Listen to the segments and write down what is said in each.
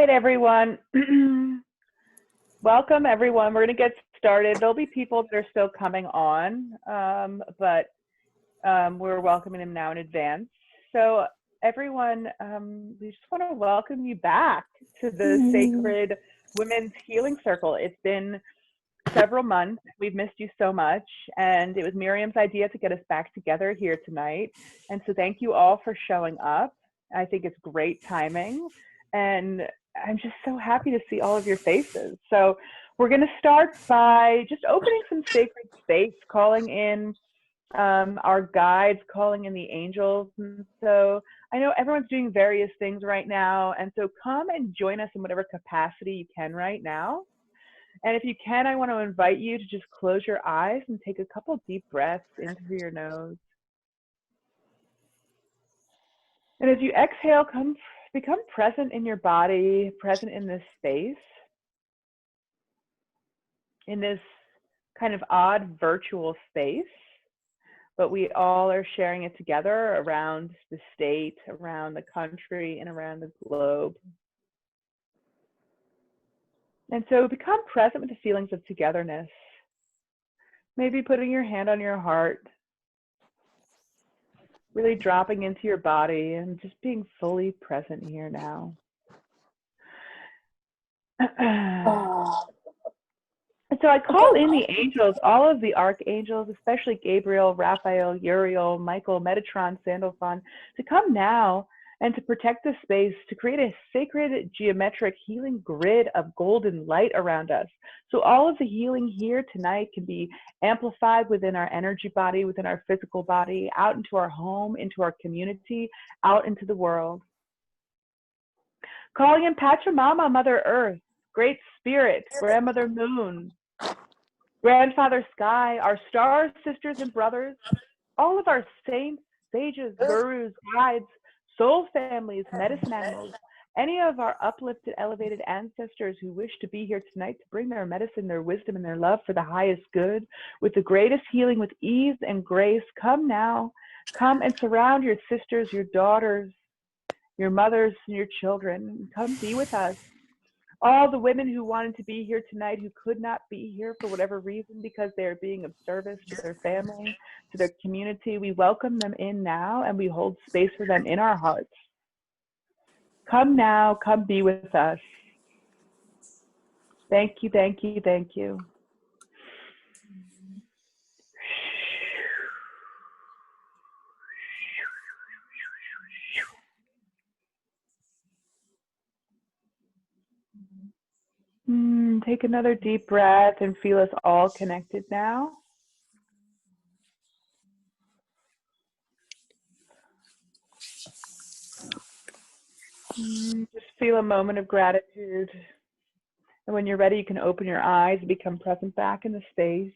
right, everyone. Welcome, everyone. We're going to get started. There'll be people that are still coming on, but we're welcoming them now in advance. So, everyone, we just want to welcome you back to the Sacred Women's Healing Circle. It's been several months. We've missed you so much, and it was Miriam's idea to get us back together here tonight. And so thank you all for showing up. I think it's great timing, and I'm just so happy to see all of your faces. So we're going to start by just opening some sacred space, calling in our guides, calling in the angels. And so I know everyone's doing various things right now, and so come and join us in whatever capacity you can right now. And if you can, I want to invite you to just close your eyes and take a couple deep breaths in through your nose. And as you exhale, become present in your body, present in this space, in this kind of odd virtual space, but we all are sharing it together around the state, around the country, and around the globe. And so become present with the feelings of togetherness. Maybe putting your hand on your heart, really dropping into your body and just being fully present here now. And so I call in the angels, all of the archangels, especially Gabriel, Raphael, Uriel, Michael, Metatron, Sandalphon, to come now and to protect the space, to create a sacred geometric healing grid of golden light around us. So all of the healing here tonight can be amplified within our energy body, within our physical body, out into our home, into our community, out into the world. Calling in Pachamama, Mother Earth, Great Spirit, Grandmother Moon, Grandfather Sky, our stars, sisters, and brothers, all of our saints, sages, gurus, guides, soul families, medicine animals, any of our uplifted, elevated ancestors who wish to be here tonight to bring their medicine, their wisdom, and their love for the highest good, with the greatest healing, with ease and grace. Come now. Come and surround your sisters, your daughters, your mothers, and your children. Come be with us. All the women who wanted to be here tonight who could not be here for whatever reason because they're being of service to their family, to their community, we welcome them in now and we hold space for them in our hearts. Come now, come be with us. Thank you, thank you, thank you. Take another deep breath and feel us all connected now. Just feel a moment of gratitude. And when you're ready, you can open your eyes and become present back in the space.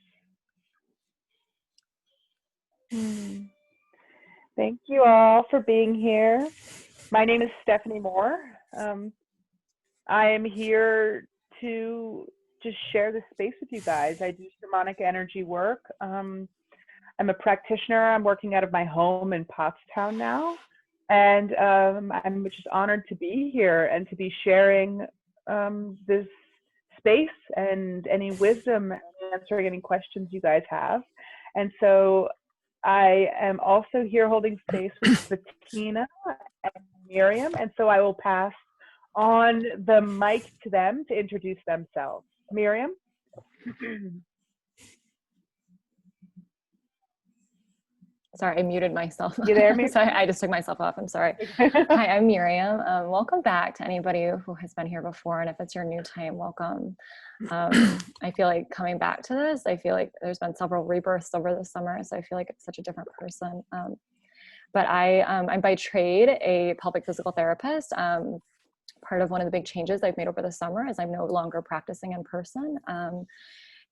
Thank you all for being here. My name is Stephanie Moore. I am here to just share this space with you guys. I do shamanic energy work. I'm a practitioner. I'm working out of my home in Pottstown now. And I'm just honored to be here and to be sharing this space and any wisdom, answering any questions you guys have. And so I am also here holding space with Bettina and Miriam. And so I will pass on the mic to them to introduce themselves. Miriam? Sorry, I muted myself. You there, Miriam? Sorry, I just took myself off. I'm sorry. Hi, I'm Miriam. Welcome back to anybody who has been here before. And if it's your new time, welcome. I feel like coming back to this, I feel like there's been several rebirths over the summer. So I feel like it's such a different person. But I'm by trade a pelvic physical therapist. Part of one of the big changes I've made over the summer is I'm no longer practicing in person.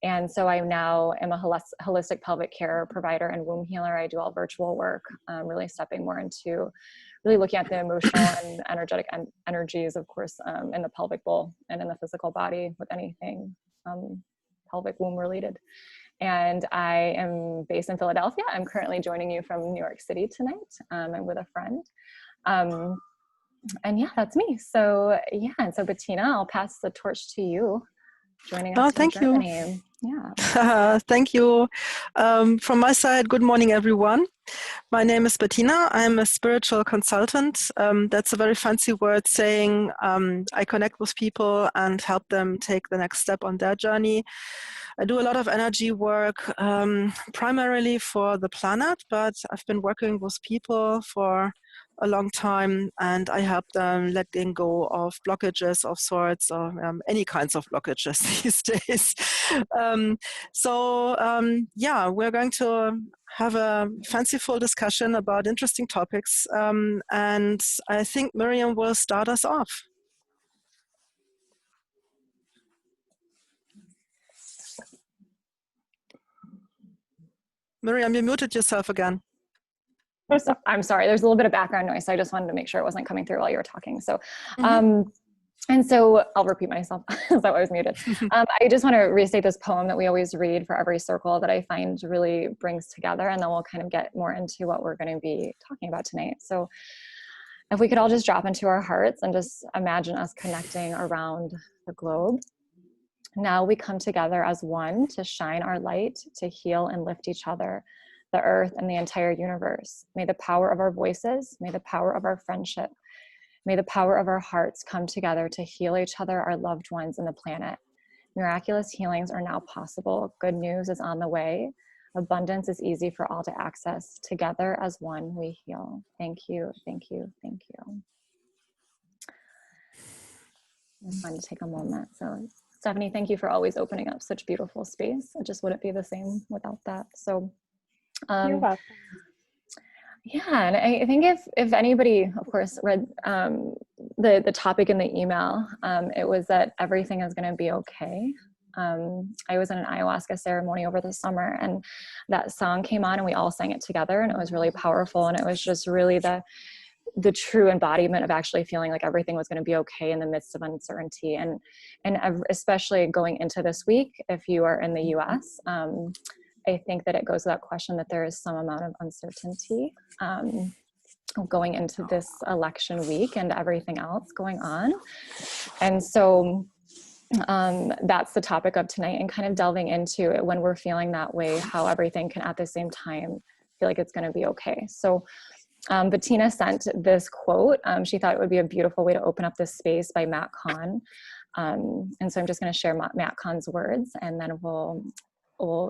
And so I now am a holistic pelvic care provider and womb healer. I do all virtual work, really stepping more into really looking at the emotional and energetic energies, of course, in the pelvic bowl and in the physical body with anything pelvic womb related. And I am based in Philadelphia. I'm currently joining you from New York City tonight. I'm with a friend. And yeah, that's me. So yeah, and so Bettina, I'll pass the torch to you, joining us Oh, from thank you. Germany. Yeah. Thank you. From my side, good morning, everyone. My name is Bettina. I'm a spiritual consultant. That's a very fancy word saying I connect with people and help them take the next step on their journey. I do a lot of energy work, primarily for the planet, but I've been working with people for a long time, and I help them letting go of blockages of sorts, or any kinds of blockages these days. Yeah, we're going to have a fanciful discussion about interesting topics, and I think Miriam will start us off. Miriam, you muted yourself again. So, I'm sorry, there's a little bit of background noise, so I just wanted to make sure it wasn't coming through while you were talking. So, and so I'll repeat myself as I was muted. I just want to restate this poem that we always read for every circle that I find really brings together, and then we'll kind of get more into what we're going to be talking about tonight. So if we could all just drop into our hearts and just imagine us connecting around the globe. Now we come together as one to shine our light, to heal and lift each other, the earth and the entire universe. May the power of our voices, may the power of our friendship, may the power of our hearts come together to heal each other, our loved ones, and the planet. Miraculous healings are now possible. Good news is on the way. Abundance is easy for all to access. Together as one, we heal. Thank you, thank you, thank you. I just wanted to take a moment. So Stephanie, thank you for always opening up such beautiful space. It just wouldn't be the same without that. So you're welcome. Yeah, and I think if anybody, of course, read the topic in the email, it was that everything is going to be okay. I was in an ayahuasca ceremony over the summer, and that song came on, and we all sang it together, and it was really powerful, and it was just really the true embodiment of actually feeling like everything was going to be okay in the midst of uncertainty, and especially going into this week, if you are in the U.S. I think that it goes without question that there is some amount of uncertainty going into this election week and everything else going on. And so that's the topic of tonight, and kind of delving into it when we're feeling that way, how everything can at the same time feel like it's going to be okay. So Bettina sent this quote. She thought it would be a beautiful way to open up this space by Matt Kahn. And so I'm just going to share Matt Kahn's words, and then we'll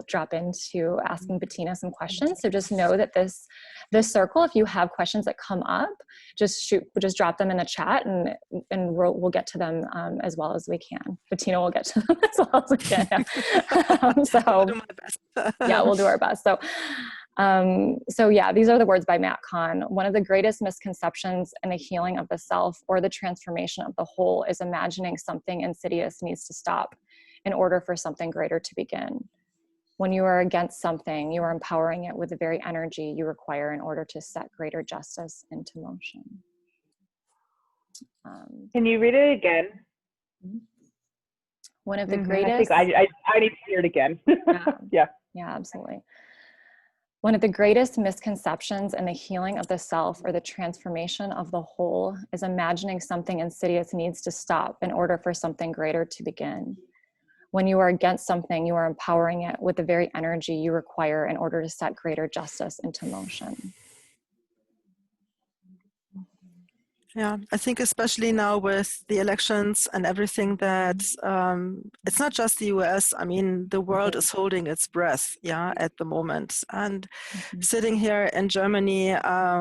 drop into asking Bettina some questions. So just know that this circle, if you have questions that come up, just drop them in the chat, and we'll get to them as well as we can. Bettina will get to them as well as we can. I'll do my best. Yeah, we'll do our best. So yeah, these are the words by Matt Kahn. One of the greatest misconceptions in the healing of the self or the transformation of the whole is imagining something insidious needs to stop in order for something greater to begin. When you are against something, you are empowering it with the very energy you require in order to set greater justice into motion. Can you read it again? One of the greatest... I need to hear it again. Yeah, absolutely. One of the greatest misconceptions in the healing of the self or the transformation of the whole is imagining something insidious needs to stop in order for something greater to begin. When you are against something, you are empowering it with the very energy you require in order to set greater justice into motion. Yeah, I think especially now with the elections and everything that it's not just the US. I mean, the world is holding its breath, at the moment. And sitting here in Germany,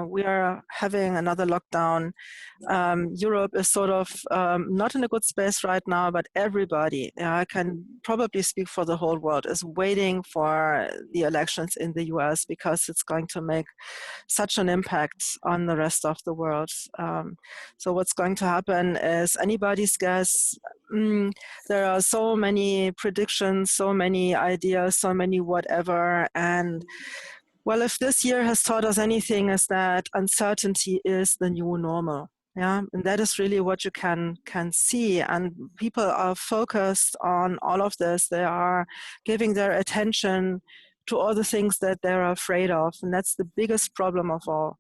we are having another lockdown. Europe is sort of not in a good space right now, but everybody, I can probably speak for the whole world, is waiting for the elections in the US because it's going to make such an impact on the rest of the world. So what's going to happen is anybody's guess. There are so many predictions, so many ideas, so many whatever. And well, if this year has taught us anything, is that uncertainty is the new normal. Yeah, and that is really what you can see. And people are focused on all of this. They are giving their attention to all the things that they're afraid of. And that's the biggest problem of all.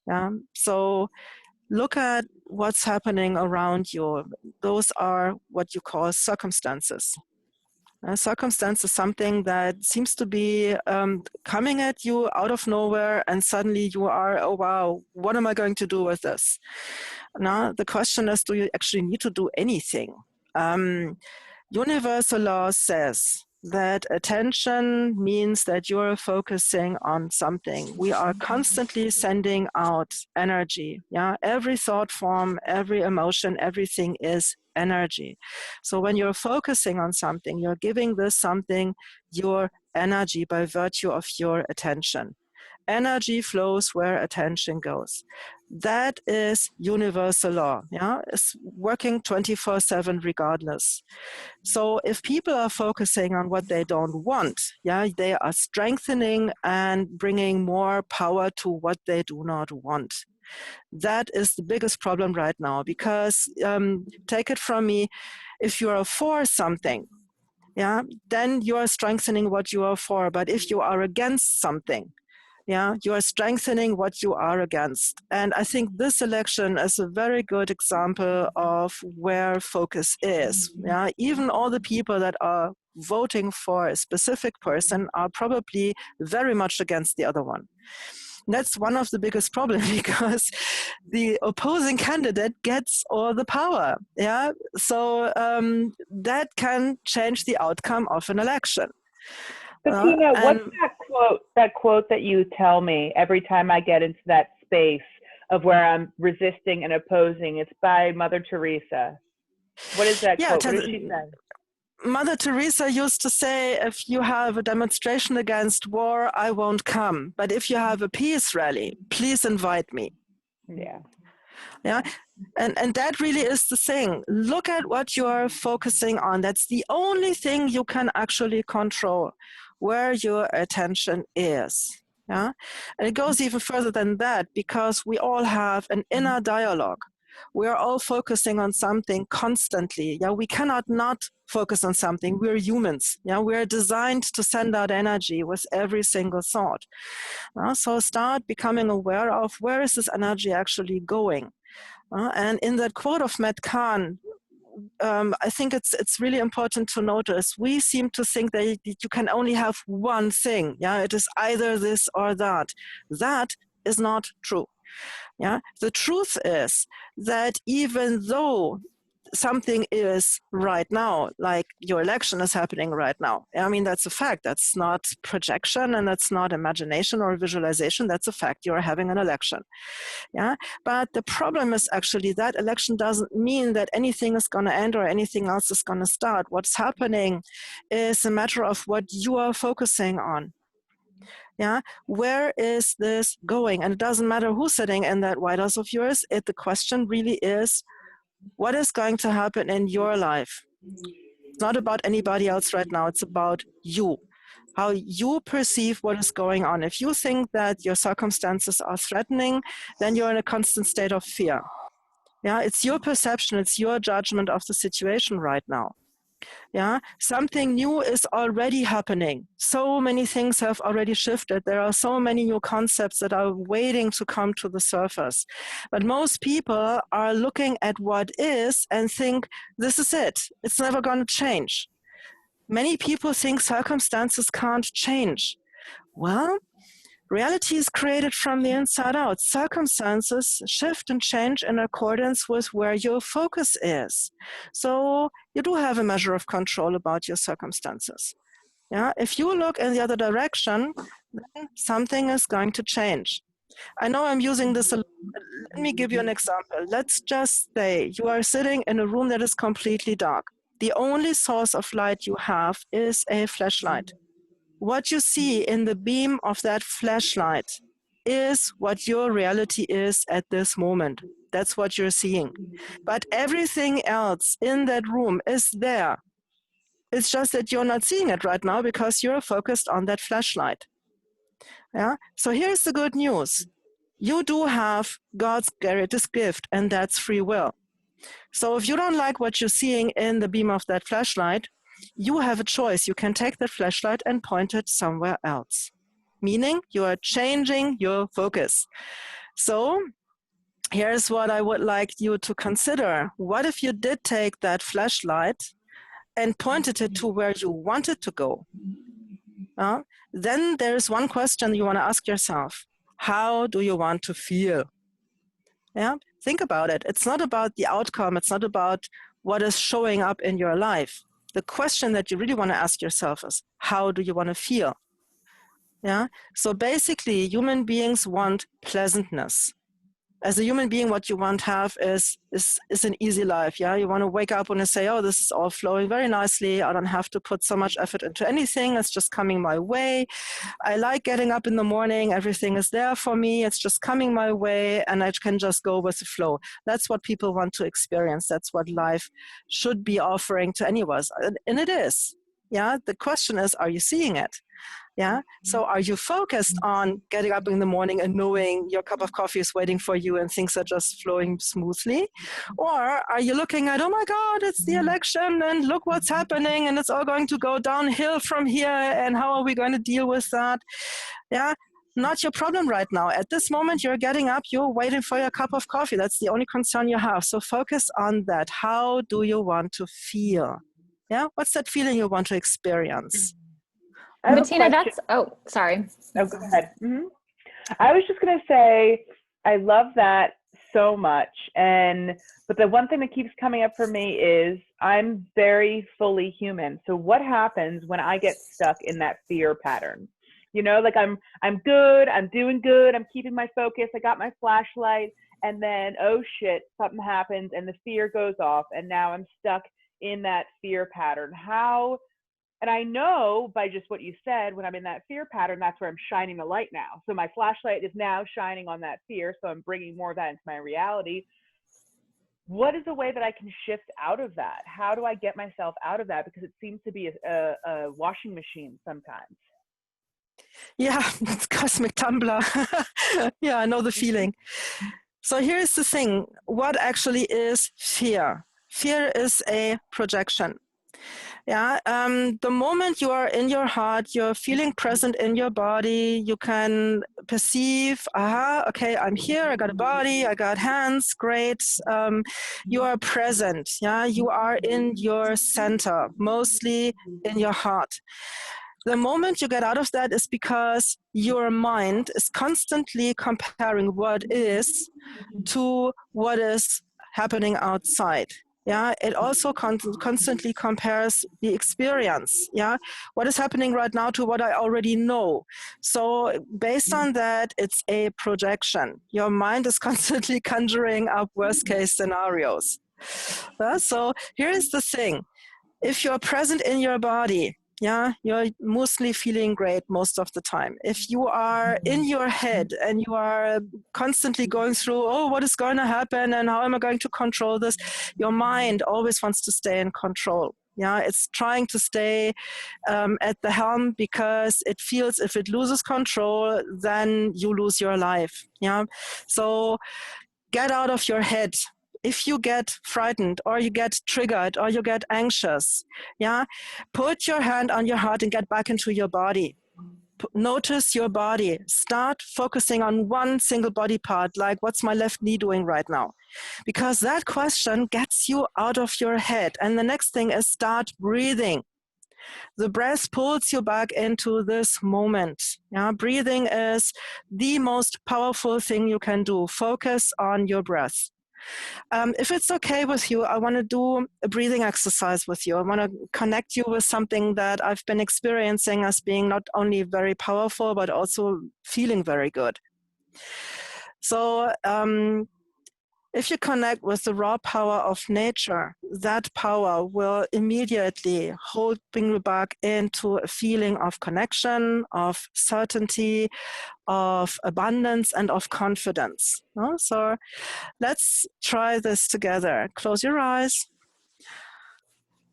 Yeah. So look at what's happening around you. Those are what you call circumstances. A circumstance is something that seems to be coming at you out of nowhere, and suddenly you are, oh wow, what am I going to do with this? Now, the question is, do you actually need to do anything? Universal law says that attention means that you're focusing on something. We are constantly sending out energy. Yeah, every thought form, every emotion, everything is energy. So when you're focusing on something, you're giving this something your energy by virtue of your attention. Energy flows where attention goes. That is universal law. Yeah, it's working 24/7 regardless. So if people are focusing on what they don't want, yeah, they are strengthening and bringing more power to what they do not want. That is the biggest problem right now, because take it from me, if you are for something, yeah, then you are strengthening what you are for. But if you are against something, yeah, you are strengthening what you are against. And I think this election is a very good example of where focus is. Yeah, even all the people that are voting for a specific person are probably very much against the other one. That's one of the biggest problems, because the opposing candidate gets all the power. Yeah, so that can change the outcome of an election. Bettina, what's that quote that you tell me every time I get into that space of where I'm resisting and opposing? It's by Mother Teresa. What is that quote? What did she say? Mother Teresa used to say, if you have a demonstration against war, I won't come. But if you have a peace rally, please invite me. Yeah. Yeah. And that really is the thing. Look at what you are focusing on. That's the only thing you can actually control, where your attention is. Yeah. And it goes even further than that, because we all have an inner dialogue. We are all focusing on something constantly. Yeah, we cannot not focus on something. We're humans. Yeah, we're designed to send out energy with every single thought. So start becoming aware of, where is this energy actually going? And in that quote of Matt Kahn, I think it's really important to notice, we seem to think that you can only have one thing. Yeah, it is either this or that. That is not true. Yeah, the truth is that even though something is right now, like your election is happening right now, I mean, that's a fact. That's not projection, and that's not imagination or visualization. That's a fact. You're having an election. Yeah, but the problem is actually that election doesn't mean that anything is going to end or anything else is going to start. What's happening is a matter of what you are focusing on. Yeah, where is this going? And it doesn't matter who's sitting in that White House of yours. The question really is, what is going to happen in your life? It's not about anybody else right now. It's about you, how you perceive what is going on. If you think that your circumstances are threatening, then you're in a constant state of fear. Yeah, it's your perception, it's your judgment of the situation right now. Yeah, something new is already happening. So many things have already shifted. There are so many new concepts that are waiting to come to the surface. But most people are looking at what is and think, this is it. It's never going to change. Many people think circumstances can't change. Well, reality is created from the inside out. Circumstances shift and change in accordance with where your focus is. So you do have a measure of control about your circumstances. Yeah, if you look in the other direction, then something is going to change. I know I'm using this a lot. Let me give you an example. Let's just say you are sitting in a room that is completely dark. The only source of light you have is a flashlight. What you see in the beam of that flashlight is what your reality is at this moment. That's what you're seeing. But everything else in that room is there. It's just that you're not seeing it right now because you're focused on that flashlight. Yeah. So here's the good news. You do have God's greatest gift, and that's free will. So if you don't like what you're seeing in the beam of that flashlight, you have a choice. You can take that flashlight and point it somewhere else, meaning you are changing your focus. So here's what I would like you to consider. What if you did take that flashlight and pointed it to where you wanted to go? Then there's one question you want to ask yourself. How do you want to feel? Yeah, think about it. It's not about the outcome. It's not about what is showing up in your life. The question that you really want to ask yourself is, how do you want to feel? Yeah. So basically, human beings want pleasantness. As a human being, what you want to have is an easy life. Yeah, you want to wake up and say, oh, this is all flowing very nicely. I don't have to put so much effort into anything. It's just coming my way. I like getting up in the morning. Everything is there for me. It's just coming my way, and I can just go with the flow. That's what people want to experience. That's what life should be offering to any of us, and it is. Yeah. The question is, are you seeing it? Yeah. So are you focused on getting up in the morning and knowing your cup of coffee is waiting for you and things are just flowing smoothly? Or are you looking at, oh my God, it's the election and look what's happening and it's all going to go downhill from here and how are we going to deal with that? Yeah. Not your problem right now. At this moment, you're getting up, you're waiting for your cup of coffee. That's the only concern you have. So focus on that. How do you want to feel? Yeah. What's that feeling you want to experience? Bettina, sorry. Oh, go ahead. I was just going to say, I love that so much. But the one thing that keeps coming up for me is I'm very fully human. So what happens when I get stuck in that fear pattern? You know, like I'm good, I'm doing good, I'm keeping my focus, I got my flashlight, and then, oh shit, something happens and the fear goes off and now I'm stuck in that fear pattern. And I know by just what you said, when I'm in that fear pattern, that's where I'm shining the light now. So my flashlight is now shining on that fear. So I'm bringing more of that into my reality. What is a way that I can shift out of that? How do I get myself out of that? Because it seems to be a washing machine sometimes. Yeah, it's cosmic tumbler. Yeah, I know the feeling. So here's the thing. What actually is fear? Fear is a projection. Yeah, the moment you are in your heart, you're feeling present in your body, you can perceive, okay, I'm here, I got a body, I got hands, great. You are present, yeah, you are in your center, mostly in your heart. The moment you get out of that is because your mind is constantly comparing what is to what is happening outside. Yeah, it also constantly compares the experience. Yeah, what is happening right now to what I already know. So based on that, it's a projection. Your mind is constantly conjuring up worst case scenarios. So here's the thing. If you're present in your body, yeah, you're mostly feeling great most of the time. If you are in your head and you are constantly going through, oh, what is going to happen and how am I going to control this? Your mind always wants to stay in control. Yeah, it's trying to stay at the helm because it feels if it loses control, then you lose your life. Yeah, so get out of your head. If you get frightened or you get triggered or you get anxious, yeah, put your hand on your heart and get back into your body. Notice your body. Start focusing on one single body part, like what's my left knee doing right now? Because that question gets you out of your head. And the next thing is start breathing. The breath pulls you back into this moment. Yeah, breathing is the most powerful thing you can do. Focus on your breath. If it's okay with you, I want to do a breathing exercise with you. I want to connect you with something that I've been experiencing as being not only very powerful, but also feeling very good. So if you connect with the raw power of nature, that power will immediately bring you back into a feeling of connection, of certainty, of abundance, and of confidence. So let's try this together. Close your eyes.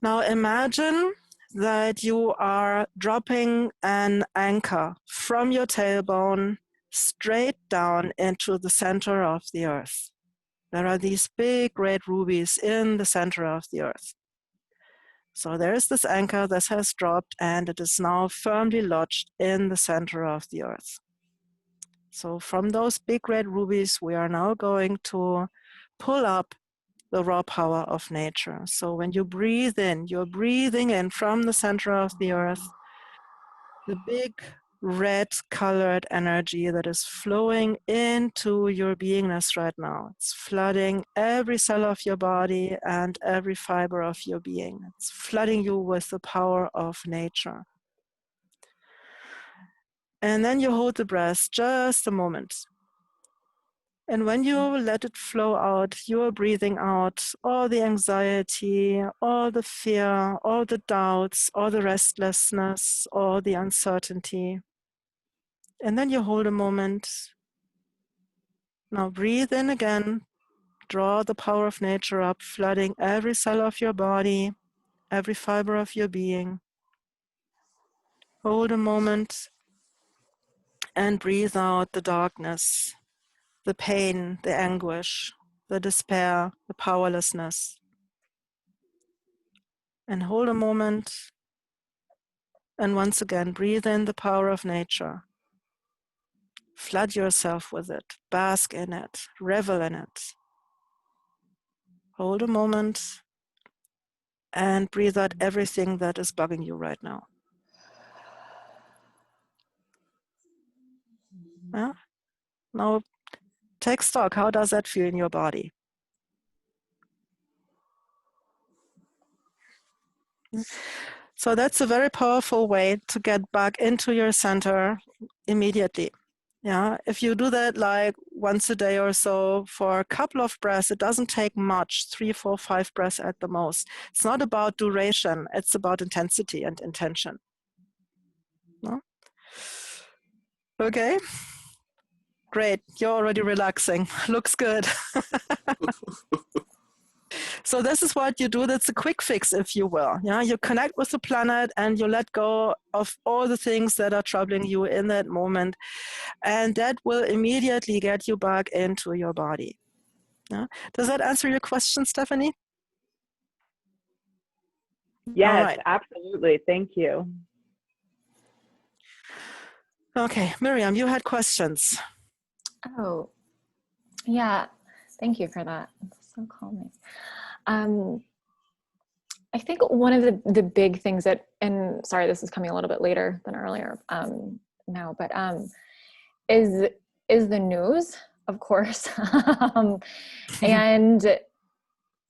Now imagine that you are dropping an anchor from your tailbone straight down into the center of the earth. There are these big red rubies in the center of the earth. So there is this anchor that has dropped and it is now firmly lodged in the center of the earth. So from those big red rubies, we are now going to pull up the raw power of nature. So when you breathe in, you're breathing in from the center of the earth, the big red colored energy that is flowing into your beingness right now. It's flooding every cell of your body and every fiber of your being. It's flooding you with the power of nature. And then you hold the breath just a moment. And when you let it flow out, you're breathing out all the anxiety, all the fear, all the doubts, all the restlessness, all the uncertainty. And then you hold a moment. Now breathe in again. Draw the power of nature up, flooding every cell of your body, every fiber of your being. Hold a moment and breathe out the darkness, the pain, the anguish, the despair, the powerlessness. And hold a moment and once again breathe in the power of nature. Flood yourself with it, bask in it, revel in it. Hold a moment and breathe out everything that is bugging you right now. Yeah? Now take stock. How does that feel in your body? So that's a very powerful way to get back into your center immediately. Yeah, if you do that like once a day or so for a couple of breaths, it doesn't take much, 3, 4, 5 breaths at the most. It's not about duration, it's about intensity and intention. No? Okay, great, you're already relaxing, looks good. So this is what you do. That's a quick fix, if you will. Yeah, you connect with the planet and you let go of all the things that are troubling you in that moment, and that will immediately get you back into your body. Yeah? Does that answer your question, Stephanie? Yes, right. Absolutely. Thank you. Okay, Miriam, you had questions. Oh, yeah. Thank you for that. It's so calming. I think one of the big things that, and sorry, this is coming a little bit later than earlier now, but is the news, of course. And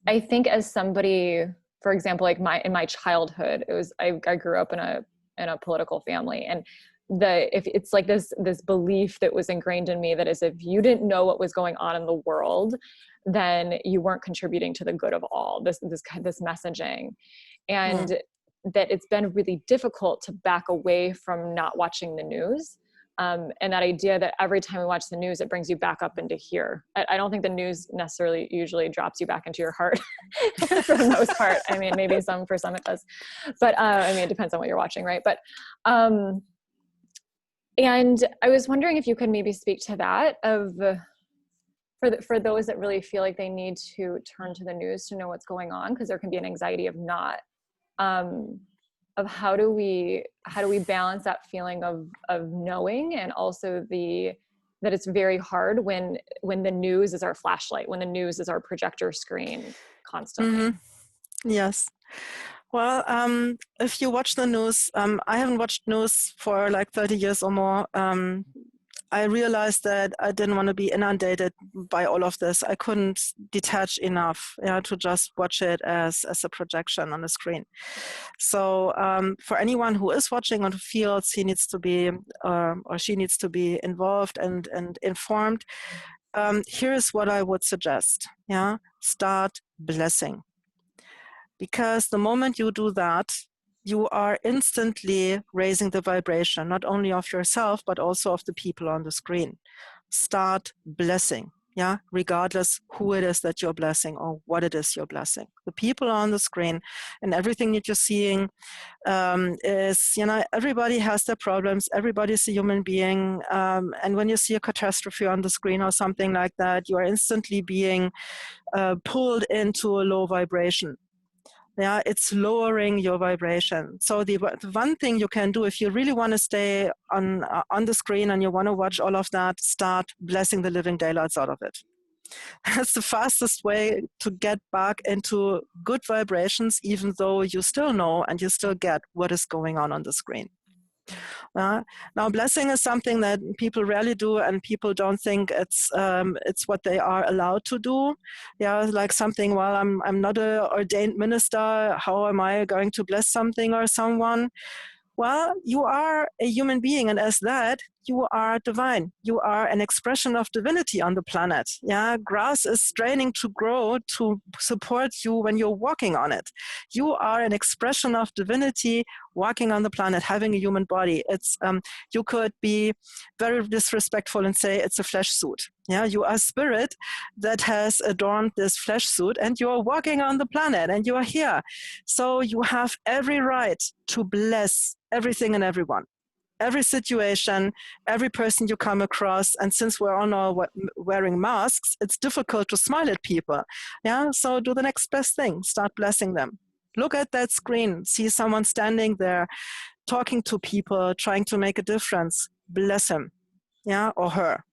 I think as somebody, for example, like in my childhood, it was, I grew up in a political family, and if it's like this belief that was ingrained in me that is, if you didn't know what was going on in the world, then you weren't contributing to the good of all, this messaging. And that it's been really difficult to back away from not watching the news. And that idea that every time we watch the news, it brings you back up into here. I don't think the news necessarily usually drops you back into your heart for the most part. I mean, maybe for some it does, but I mean, it depends on what you're watching, right? But and I was wondering if you could maybe speak to that for those that really feel like they need to turn to the news to know what's going on, because there can be an anxiety of not. Of how do we balance that feeling of knowing, and also that it's very hard when the news is our flashlight, when the news is our projector screen constantly. Mm-hmm. Yes. Well, if you watch the news, I haven't watched news for like 30 years or more. I realized that I didn't want to be inundated by all of this. I couldn't detach enough to just watch it as a projection on the screen. So for anyone who is watching or who feels he needs to be or she needs to be involved and informed, here's what I would suggest. Start blessing. Because the moment you do that, you are instantly raising the vibration, not only of yourself, but also of the people on the screen. Start blessing, regardless who it is that you're blessing or what it is you're blessing. The people on the screen and everything that you're seeing is, everybody has their problems, everybody's a human being, and when you see a catastrophe on the screen or something like that, you are instantly being pulled into a low vibration. Yeah, it's lowering your vibration. So the one thing you can do if you really want to stay on the screen and you want to watch all of that, start blessing the living daylights out of it. That's the fastest way to get back into good vibrations, even though you still know and you still get what is going on the screen. Now, blessing is something that people rarely do, and people don't think it's what they are allowed to do. Yeah, like something. Well, I'm not an ordained minister. How am I going to bless something or someone? Well, you are a human being, and as that, you are divine. You are an expression of divinity on the planet. Yeah, grass is straining to grow to support you when you're walking on it. You are an expression of divinity walking on the planet, having a human body. It's you could be very disrespectful and say it's a flesh suit. Yeah, you are spirit that has adorned this flesh suit, and you are walking on the planet, and you are here. So you have every right to bless everything and everyone, every situation, every person you come across. And since we're all now wearing masks, it's difficult to smile at people. Yeah, so do the next best thing. Start blessing them. Look at that screen. See someone standing there, talking to people, trying to make a difference. Bless him, yeah, or her.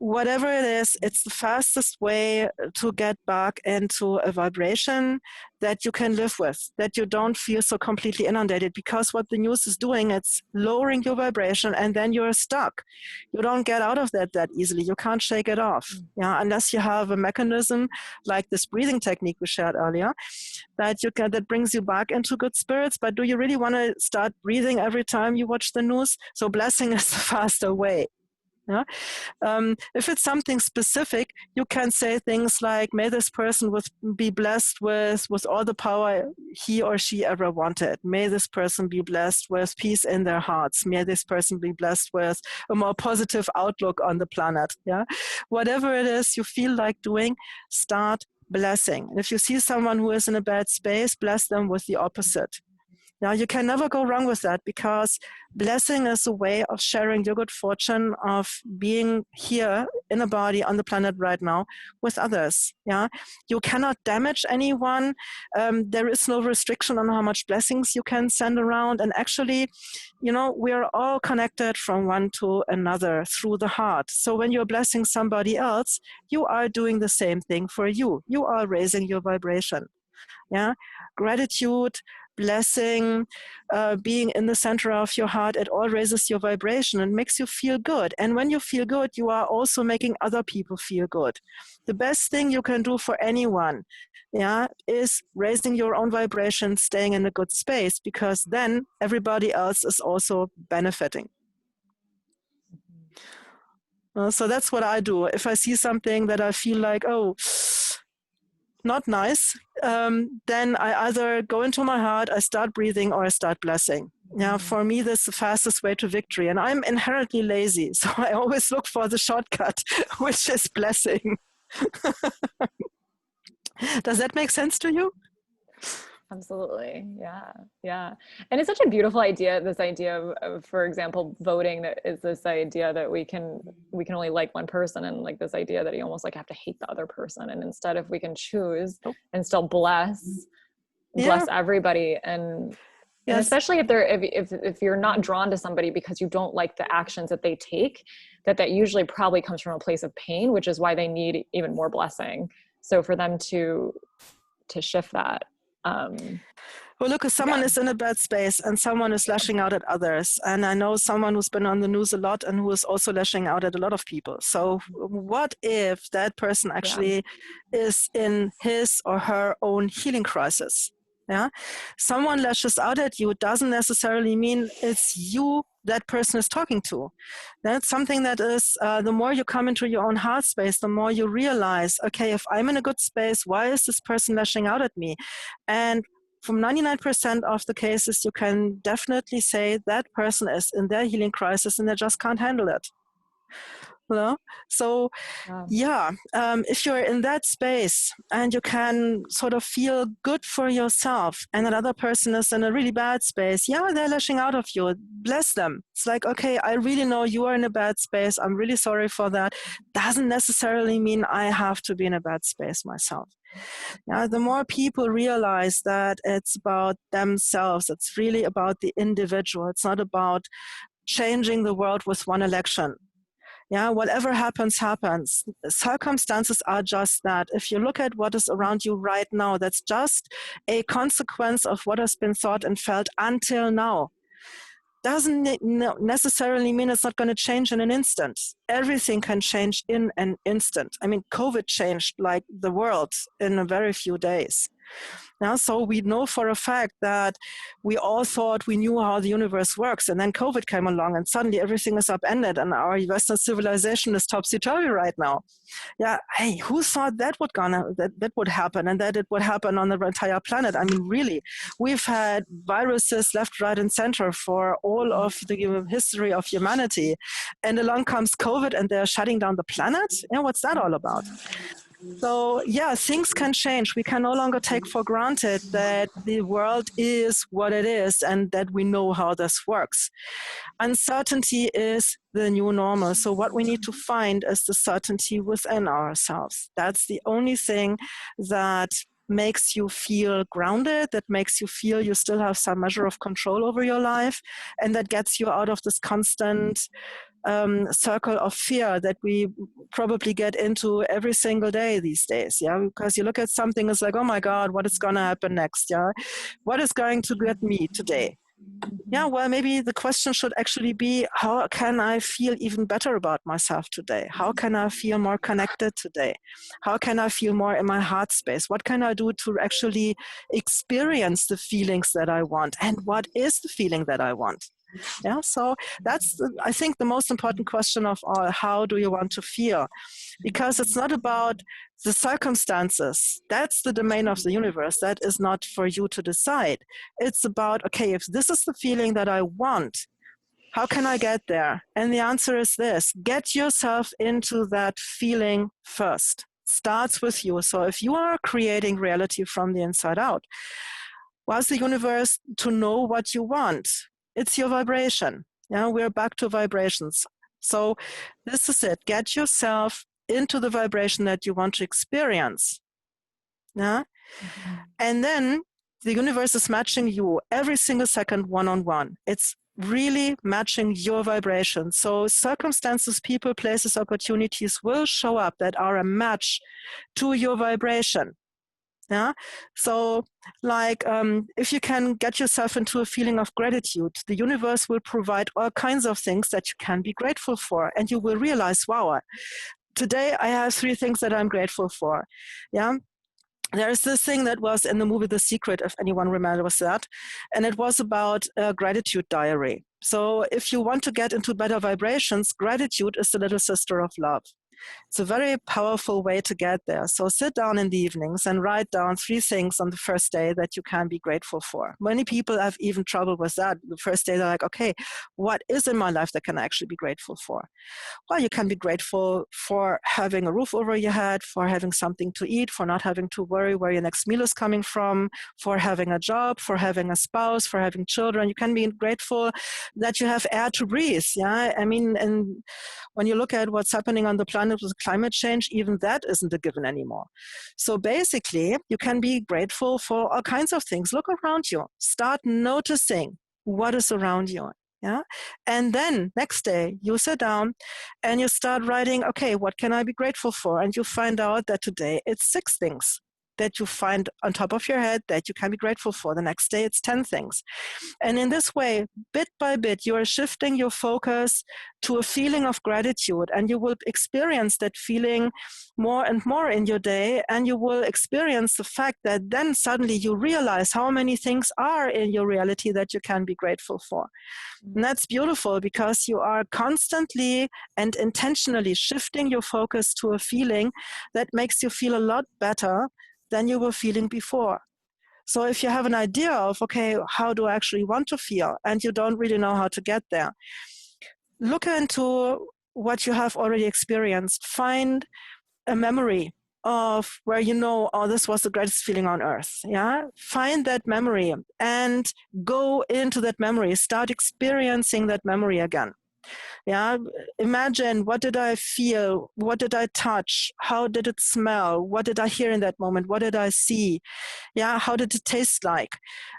Whatever it is, it's the fastest way to get back into a vibration that you can live with, that you don't feel so completely inundated, because what the news is doing, it's lowering your vibration, and then you're stuck. You don't get out of that easily. You can't shake it off, yeah, unless you have a mechanism like this breathing technique we shared earlier, that brings you back into good spirits. But do you really want to start breathing every time you watch the news? So blessing is the faster way. Yeah? If it's something specific, you can say things like, may this person be blessed with all the power he or she ever wanted. May this person be blessed with peace in their hearts. May this person be blessed with a more positive outlook on the planet. Yeah? Whatever it is you feel like doing, start blessing. And if you see someone who is in a bad space, bless them with the opposite. Now, you can never go wrong with that, because blessing is a way of sharing your good fortune of being here in a body on the planet right now with others. Yeah, you cannot damage anyone. There is no restriction on how much blessings you can send around. And actually, you know, we are all connected from one to another through the heart. So when you're blessing somebody else, you are doing the same thing for you. You are raising your vibration. Yeah, gratitude, blessing, being in the center of your heart, it all raises your vibration and makes you feel good. And when you feel good, you are also making other people feel good. The best thing you can do for anyone, yeah, is raising your own vibration, staying in a good space, because then everybody else is also benefiting. So that's what I do. If I see something that I feel like, oh, not nice, then I either go into my heart, I start breathing, or I start blessing. Yeah, for me, that's the fastest way to victory. And I'm inherently lazy, so I always look for the shortcut, which is blessing. Does that make sense to you? Absolutely. Yeah. And it's such a beautiful idea, this idea of, for example, voting, that is this idea that we can only like one person, and like this idea that you almost like have to hate the other person. And instead, if we can choose and still bless everybody, and especially if you're not drawn to somebody because you don't like the actions that they take, that usually probably comes from a place of pain, which is why they need even more blessing. So for them to shift that. Well, look, if someone is in a bad space and someone is lashing out at others, and I know someone who's been on the news a lot and who is also lashing out at a lot of people. So what if that person actually is in his or her own healing crisis? Yeah, someone lashes out at you doesn't necessarily mean it's you that person is talking to. That's something that is, the more you come into your own heart space, the more you realize, okay, if I'm in a good space, why is this person lashing out at me? And from 99% of the cases, you can definitely say that person is in their healing crisis and they just can't handle it. You know? So Wow. if you're in that space and you can sort of feel good for yourself, and another person is in a really bad space, they're lashing out of you. Bless them. It's like, okay, I really know you are in a bad space. I'm really sorry for that. Doesn't necessarily mean I have to be in a bad space myself. The more people realize that it's about themselves, it's really about the individual. It's not about changing the world with one election. Whatever happens, happens. Circumstances are just that. If you look at what is around you right now, that's just a consequence of what has been thought and felt until now. Doesn't necessarily mean it's not going to change in an instant. Everything can change in an instant. I mean, COVID changed like the world in a very few days. So we know for a fact that we all thought we knew how the universe works, and then COVID came along, and suddenly everything is upended, and our Western civilization is topsy-turvy right now. Hey, who thought that would happen, and that it would happen on the entire planet? I mean, really, we've had viruses left, right, and center for all of the history of humanity, and along comes COVID, and they're shutting down the planet. What's that all about? So things can change. We can no longer take for granted that the world is what it is and that we know how this works. Uncertainty is the new normal. So what we need to find is the certainty within ourselves. That's the only thing that makes you feel grounded, that makes you feel you still have some measure of control over your life, and that gets you out of this constant circle of fear that we probably get into every single day these days. Because you look at something, it's like, oh my God, what is going to happen next? What is going to get me today? Well, maybe the question should actually be, how can I feel even better about myself today? How can I feel more connected today? How can I feel more in my heart space? What can I do to actually experience the feelings that I want? And what is the feeling that I want? So that's, I think, the most important question of all. How do you want to feel? Because it's not about the circumstances. That's the domain of the universe. That is not for you to decide. It's about, okay, if this is the feeling that I want, how can I get there? And the answer is this: get yourself into that feeling first. Starts with you. So if you are creating reality from the inside out, what's the universe to know what you want? It's your vibration. We're back to vibrations. So this is it. Get yourself into the vibration that you want to experience. And then the universe is matching you every single second, one-on-one. It's really matching your vibration. So circumstances, people, places, opportunities will show up that are a match to your vibration. So like if you can get yourself into a feeling of gratitude, the universe will provide all kinds of things that you can be grateful for, and you will realize, wow, today I have 3 things that I'm grateful for. There's this thing that was in the movie The Secret, if anyone remembers that, and it was about a gratitude diary. So if you want to get into better vibrations, gratitude is the little sister of love. It's a very powerful way to get there. So sit down in the evenings and write down 3 things on the first day that you can be grateful for. Many people have even trouble with that. The first day they're like, okay, what is in my life that can I actually be grateful for? Well, you can be grateful for having a roof over your head, for having something to eat, for not having to worry where your next meal is coming from, for having a job, for having a spouse, for having children. You can be grateful that you have air to breathe. I mean, and when you look at what's happening on the planet with climate change, even that isn't a given anymore. So basically, you can be grateful for all kinds of things. Look around you. Start noticing what is around you. And then next day, you sit down and you start writing, okay, what can I be grateful for? And you find out that today it's 6 things that you find on top of your head that you can be grateful for. The next day, it's 10 things. And in this way, bit by bit, you are shifting your focus to a feeling of gratitude, and you will experience that feeling more and more in your day, and you will experience the fact that then suddenly you realize how many things are in your reality that you can be grateful for. And that's beautiful, because you are constantly and intentionally shifting your focus to a feeling that makes you feel a lot better than you were feeling before. So if you have an idea of, okay, how do I actually want to feel, and you don't really know how to get there, look into what you have already experienced. Find a memory of where you know, oh, this was the greatest feeling on earth. Yeah, find that memory and go into that memory. Start experiencing that memory again. Yeah, imagine, what did I feel? What did I touch? How did it smell? What did I hear in that moment? What did I see? Yeah, how did it taste like?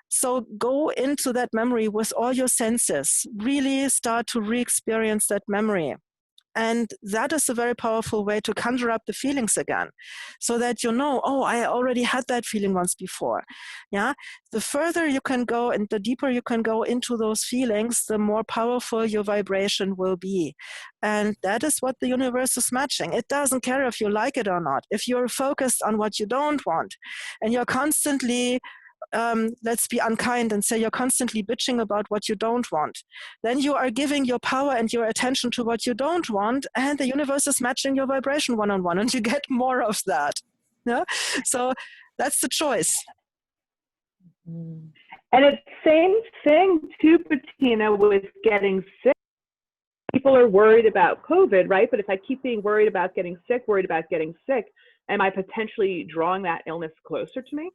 So go into that memory with all your senses. Really start to re-experience that memory. And that is a very powerful way to conjure up the feelings again, so that you know, oh, I already had that feeling once before. Yeah. The further you can go and the deeper you can go into those feelings, the more powerful your vibration will be. And that is what the universe is matching. It doesn't care if you like it or not. If you're focused on what you don't want and you're constantly let's be unkind and say you're constantly bitching about what you don't want, then you are giving your power and your attention to what you don't want, and the universe is matching your vibration one-on-one, and you get more of that. Yeah? So that's the choice. And it's same thing too, Bettina, with getting sick. People are worried about COVID, right? But if I keep being worried about getting sick, am I potentially drawing that illness closer to me?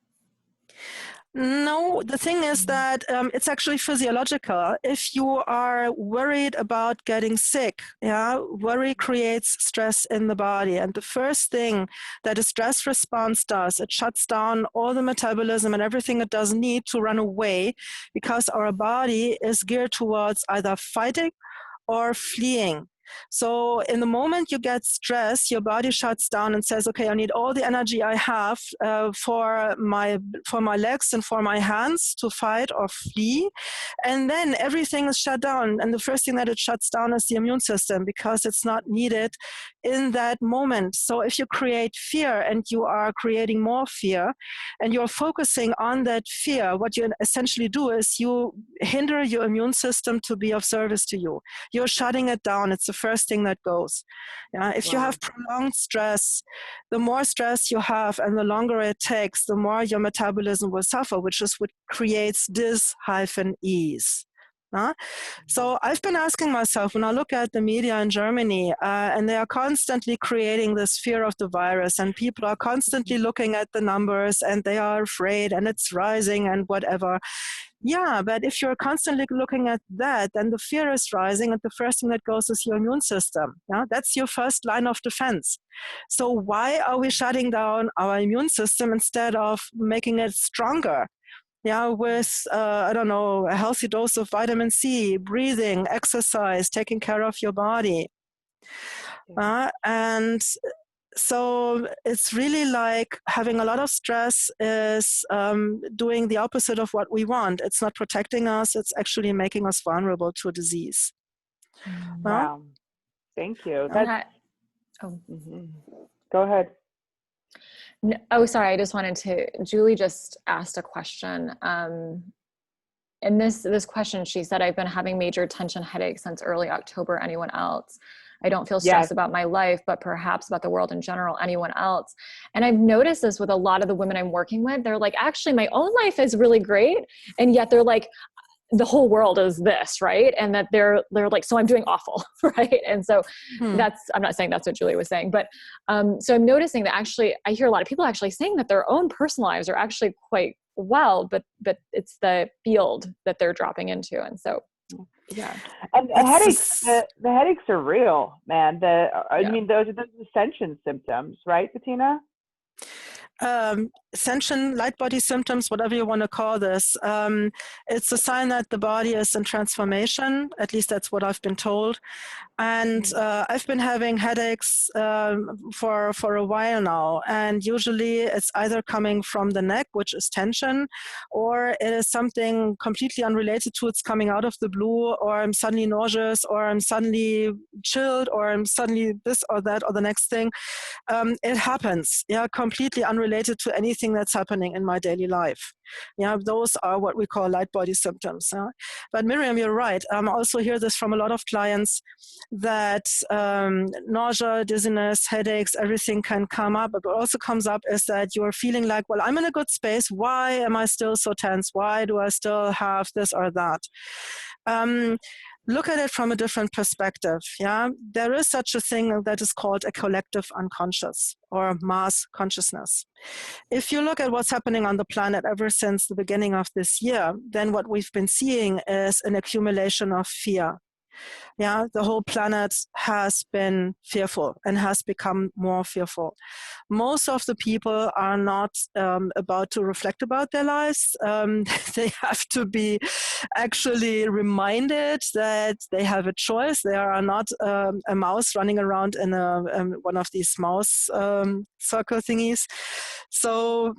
No, the thing is that it's actually physiological. If you are worried about getting sick, yeah, worry creates stress in the body. And the first thing that a stress response does, it shuts down all the metabolism and everything it doesn't need to run away, because our body is geared towards either fighting or fleeing. So in the moment you get stressed, your body shuts down and says, okay, I need all the energy I have for my legs and for my hands to fight or flee. And then everything is shut down. And the first thing that it shuts down is the immune system, because it's not needed in that moment. So if you create fear and you are creating more fear and you're focusing on that fear, what you essentially do is you hinder your immune system to be of service to you. You're shutting it down. It's the first thing that goes. If you have prolonged stress, the more stress you have and the longer it takes, the more your metabolism will suffer, which is what creates dis-ease. So I've been asking myself, when I look at the media in Germany, and they are constantly creating this fear of the virus, and people are constantly looking at the numbers and they are afraid and it's rising and whatever. Yeah, but if you're constantly looking at that, then the fear is rising, and the first thing that goes is your immune system. Yeah? That's your first line of defense. So why are we shutting down our immune system instead of making it stronger? Yeah, with, I don't know, a healthy dose of vitamin C, breathing, exercise, taking care of your body. And so it's really like having a lot of stress is doing the opposite of what we want. It's not protecting us. It's actually making us vulnerable to a disease. Wow. Thank you. Go ahead. No, oh, sorry. I just wanted to, Julie just asked a question. And this question, she said, I've been having major tension headaches since early October. Anyone else? I don't feel stressed about my life, but perhaps about the world in general. Anyone else? And I've noticed this with a lot of the women I'm working with. They're like, actually, my own life is really great. And yet they're like, the whole world is this, right? And that they're like, so I'm doing awful, right? And so I'm not saying that's what Julie was saying, but so I'm noticing that actually, I hear a lot of people actually saying that their own personal lives are actually quite well, but it's the field that they're dropping into. And so, yeah. And headaches, the headaches are real, man. I mean, those are those ascension symptoms, right, Bettina? Ascension, light body symptoms, whatever you want to call this. It's a sign that the body is in transformation. At least that's what I've been told. And I've been having headaches for a while now. And usually it's either coming from the neck, which is tension, or it is something completely unrelated to it's coming out of the blue, or I'm suddenly nauseous, or I'm suddenly chilled, or I'm suddenly this or that or the next thing. It happens, completely unrelated to anything that's happening in my daily life. Those are what we call light body symptoms. But Miriam, you're right. I also hear this from a lot of clients that nausea, dizziness, headaches, everything can come up. But what also comes up is that you're feeling like, well, I'm in a good space. Why am I still so tense? Why do I still have this or that? look at it from a different perspective. Yeah, there is such a thing that is called a collective unconscious or mass consciousness. If you look at what's happening on the planet ever since the beginning of this year, then what we've been seeing is an accumulation of fear. Yeah, the whole planet has been fearful and has become more fearful. Most of the people are not about to reflect about their lives. They have to be actually reminded that they have a choice. They are not a mouse running around in one of these mouse circle thingies. So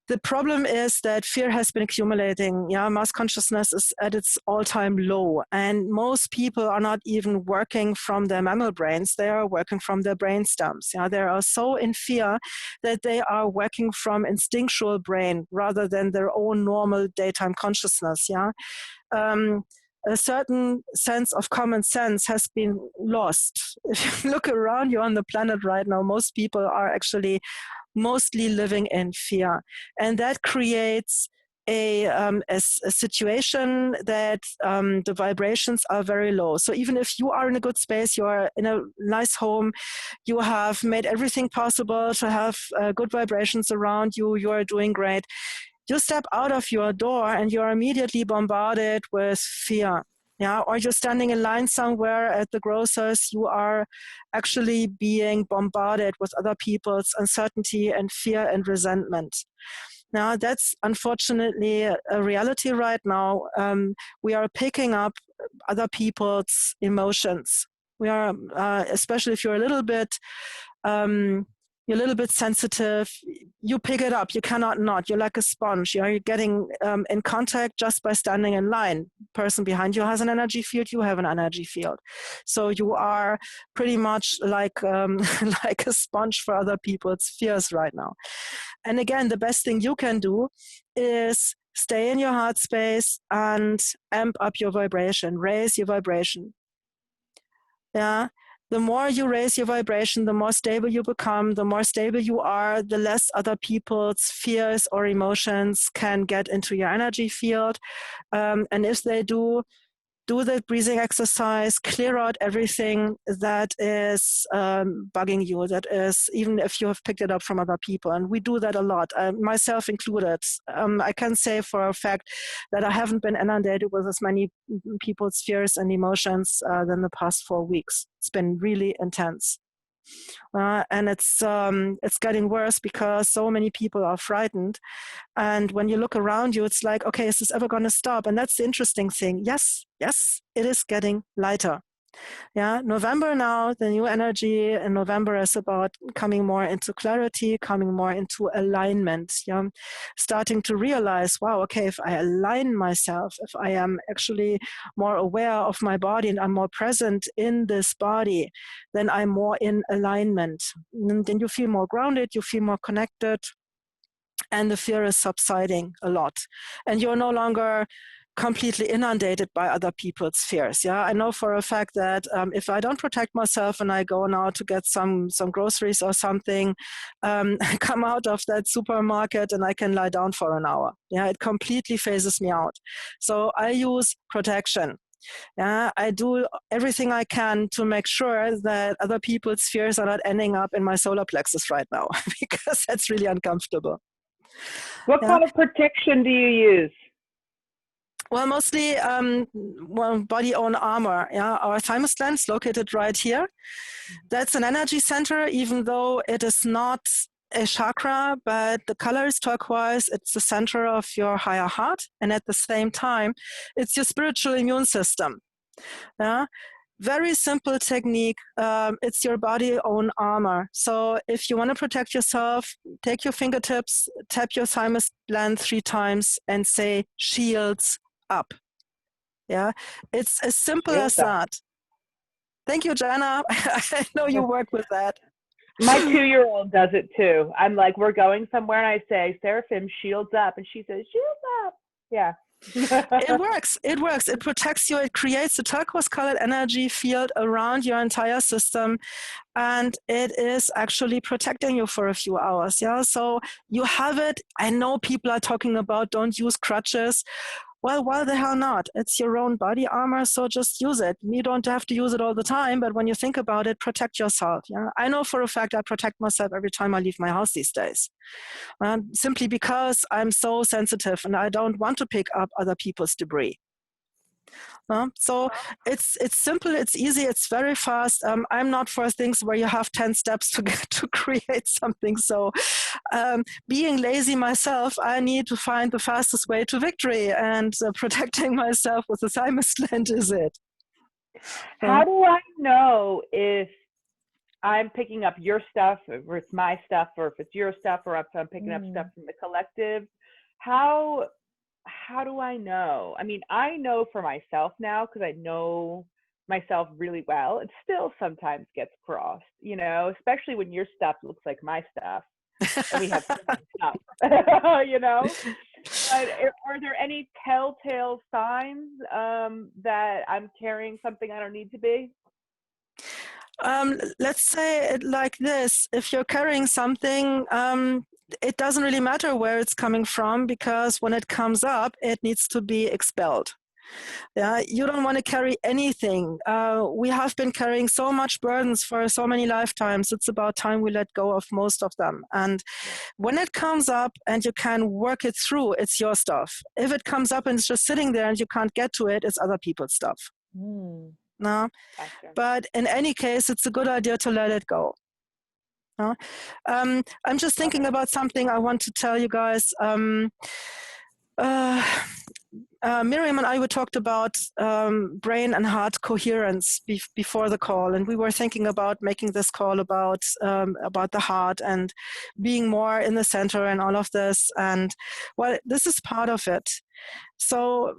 the problem is that fear has been accumulating. Yeah, mass consciousness is at its all-time low, and most people are not even working from their mammal brains. They are working from their brain stems. Yeah, they are so in fear that they are working from instinctual brain rather than their own normal daytime consciousness. Yeah. A certain sense of common sense has been lost. If you look around you on the planet right now, most people are actually mostly living in fear. And that creates a situation that the vibrations are very low. So even if you are in a good space, you are in a nice home, you have made everything possible to have good vibrations around you, you are doing great. You step out of your door and you're immediately bombarded with fear. Yeah, or you're standing in line somewhere at the grocer's, you are actually being bombarded with other people's uncertainty and fear and resentment. Now, that's unfortunately a reality right now. We are picking up other people's emotions. We are, especially if you're a little bit sensitive, you pick it up. You cannot not. You're like a sponge. You're getting in contact just by standing in line. Person behind you has an energy field. You have an energy field. So you are pretty much like like a sponge for other people's fears right now. And again, the best thing you can do is stay in your heart space and amp up your vibration. Raise your vibration. Yeah. The more you raise your vibration, the more stable you become. The more stable you are, the less other people's fears or emotions can get into your energy field. And if they do the breathing exercise, clear out everything that is bugging you, that is, even if you have picked it up from other people. And we do that a lot, myself included. I can say for a fact that I haven't been inundated with as many people's fears and emotions than the past 4 weeks. It's been really intense. And it's getting worse because so many people are frightened. And when you look around you, it's like, okay, is this ever going to stop? And that's the interesting thing. Yes, it is getting lighter. Yeah, November now, the new energy in November is about coming more into clarity, coming more into alignment. Yeah, starting to realize, wow, okay, if I align myself, if I am actually more aware of my body and I'm more present in this body, then I'm more in alignment. And then you feel more grounded, you feel more connected, and the fear is subsiding a lot. And you're no longer completely inundated by other people's fears. Yeah, I know for a fact that if I don't protect myself and I go now to get some groceries or something, I come out of that supermarket and I can lie down for an hour. Yeah, it completely phases me out. So I use protection. Yeah, I do everything I can to make sure that other people's fears are not ending up in my solar plexus right now, because that's really uncomfortable. What kind of protection do you use? Well, mostly body-own armor. Yeah, our thymus gland is located right here. That's an energy center, even though it is not a chakra, but the color is turquoise. It's the center of your higher heart, and at the same time, it's your spiritual immune system. Yeah. Very simple technique. It's your body-own armor. So if you want to protect yourself, take your fingertips, tap your thymus gland 3 times and say, shields up. Yeah, it's as simple as that. Thank you, Jenna. I know you work with that. My 2-year-old does it too. I'm like, we're going somewhere and I say, Seraphim, shields up. And she says, shields up. Yeah. It works. It protects you. It creates a turquoise colored energy field around your entire system. And it is actually protecting you for a few hours. Yeah. So you have it. I know people are talking about don't use crutches. Well, why the hell not? It's your own body armor, so just use it. You don't have to use it all the time, but when you think about it, protect yourself. Yeah, I know for a fact I protect myself every time I leave my house these days, simply because I'm so sensitive and I don't want to pick up other people's debris. So it's simple, it's easy, it's very fast. I'm not for things where you have 10 steps to get to create something. So being lazy myself, I need to find the fastest way to victory, and protecting myself with the thymus gland is it. How do I know if I'm picking up your stuff, or it's my stuff, or if it's your stuff, or if I'm picking up stuff from the collective? How do I know? I mean, I know for myself now because I know myself really well. It still sometimes gets crossed, you know, especially when your stuff looks like my stuff and we have similar stuff, you know. But are there any telltale signs that I'm carrying something I don't need to be? Let's say it like this. If you're carrying something, it doesn't really matter where it's coming from, because when it comes up, it needs to be expelled. Yeah, you don't want to carry anything. We have been carrying so much burdens for so many lifetimes. It's about time we let go of most of them. And when it comes up and you can work it through, it's your stuff. If it comes up and it's just sitting there and you can't get to it, it's other people's stuff. No, Gotcha. but in any case, it's a good idea to let it go. I'm just thinking about something I want to tell you guys. Miriam and I, we talked about brain and heart coherence before the call, and we were thinking about making this call about the heart and being more in the center and all of this. And well, this is part of it. So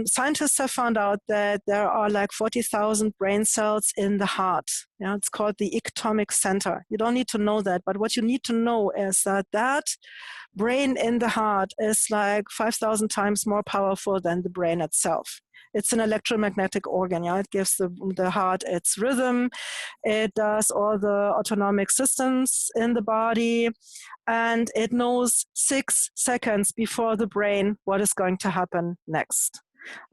scientists have found out that there are like 40,000 brain cells in the heart. Yeah, it's called the ectomic center. You don't need to know that, but what you need to know is that brain in the heart is like 5,000 times more powerful than the brain itself. It's an electromagnetic organ. Yeah, it gives the heart its rhythm. It does all the autonomic systems in the body, and it knows 6 seconds before the brain what is going to happen next.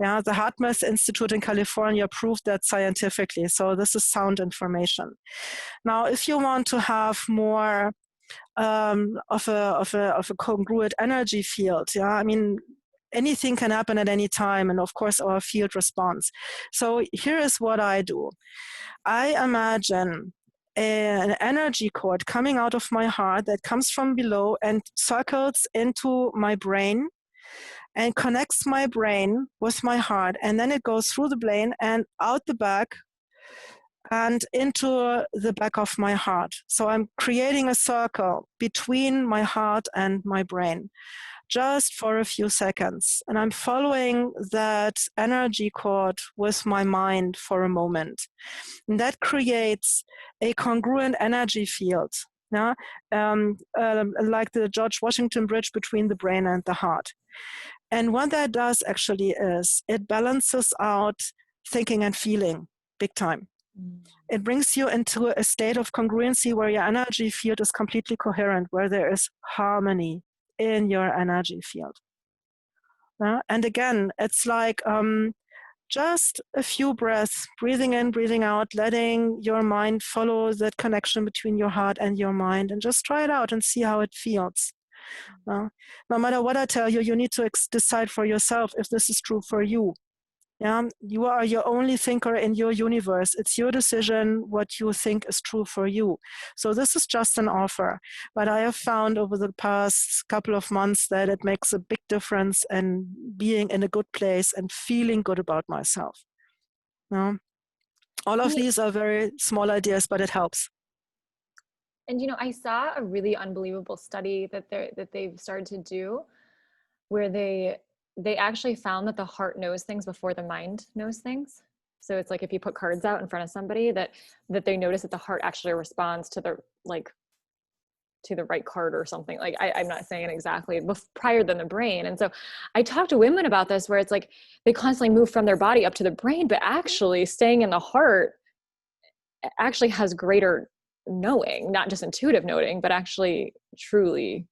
Yeah, the HeartMath Institute in California proved that scientifically. So this is sound information. Now, if you want to have more of a congruent energy field, yeah, I mean, anything can happen at any time, and of course our field responds. So here is what I do. I imagine an energy cord coming out of my heart that comes from below and circles into my brain and connects my brain with my heart, and then it goes through the brain and out the back and into the back of my heart. So I'm creating a circle between my heart and my brain, just for a few seconds. And I'm following that energy cord with my mind for a moment. And that creates a congruent energy field, yeah? Like the George Washington Bridge between the brain and the heart. And what that does actually is it balances out thinking and feeling big time. It brings you into a state of congruency where your energy field is completely coherent, where there is harmony in your energy field. And again, it's like just a few breaths, breathing in, breathing out, letting your mind follow that connection between your heart and your mind, and just try it out and see how it feels. No matter what I tell you, you need to decide for yourself if this is true for you. Yeah, you are your only thinker in your universe. It's your decision what you think is true for you. So this is just an offer. But I have found over the past couple of months that it makes a big difference in being in a good place and feeling good about myself. Yeah. All of these are very small ideas, but it helps. And, you know, I saw a really unbelievable study that they've started to do where they actually found that the heart knows things before the mind knows things. So it's like if you put cards out in front of somebody that they notice that the heart actually responds to the right card or something. Like I'm not saying it exactly, prior than the brain. And so I talk to women about this where it's like they constantly move from their body up to the brain, but actually staying in the heart actually has greater knowing, not just intuitive knowing, but actually truly,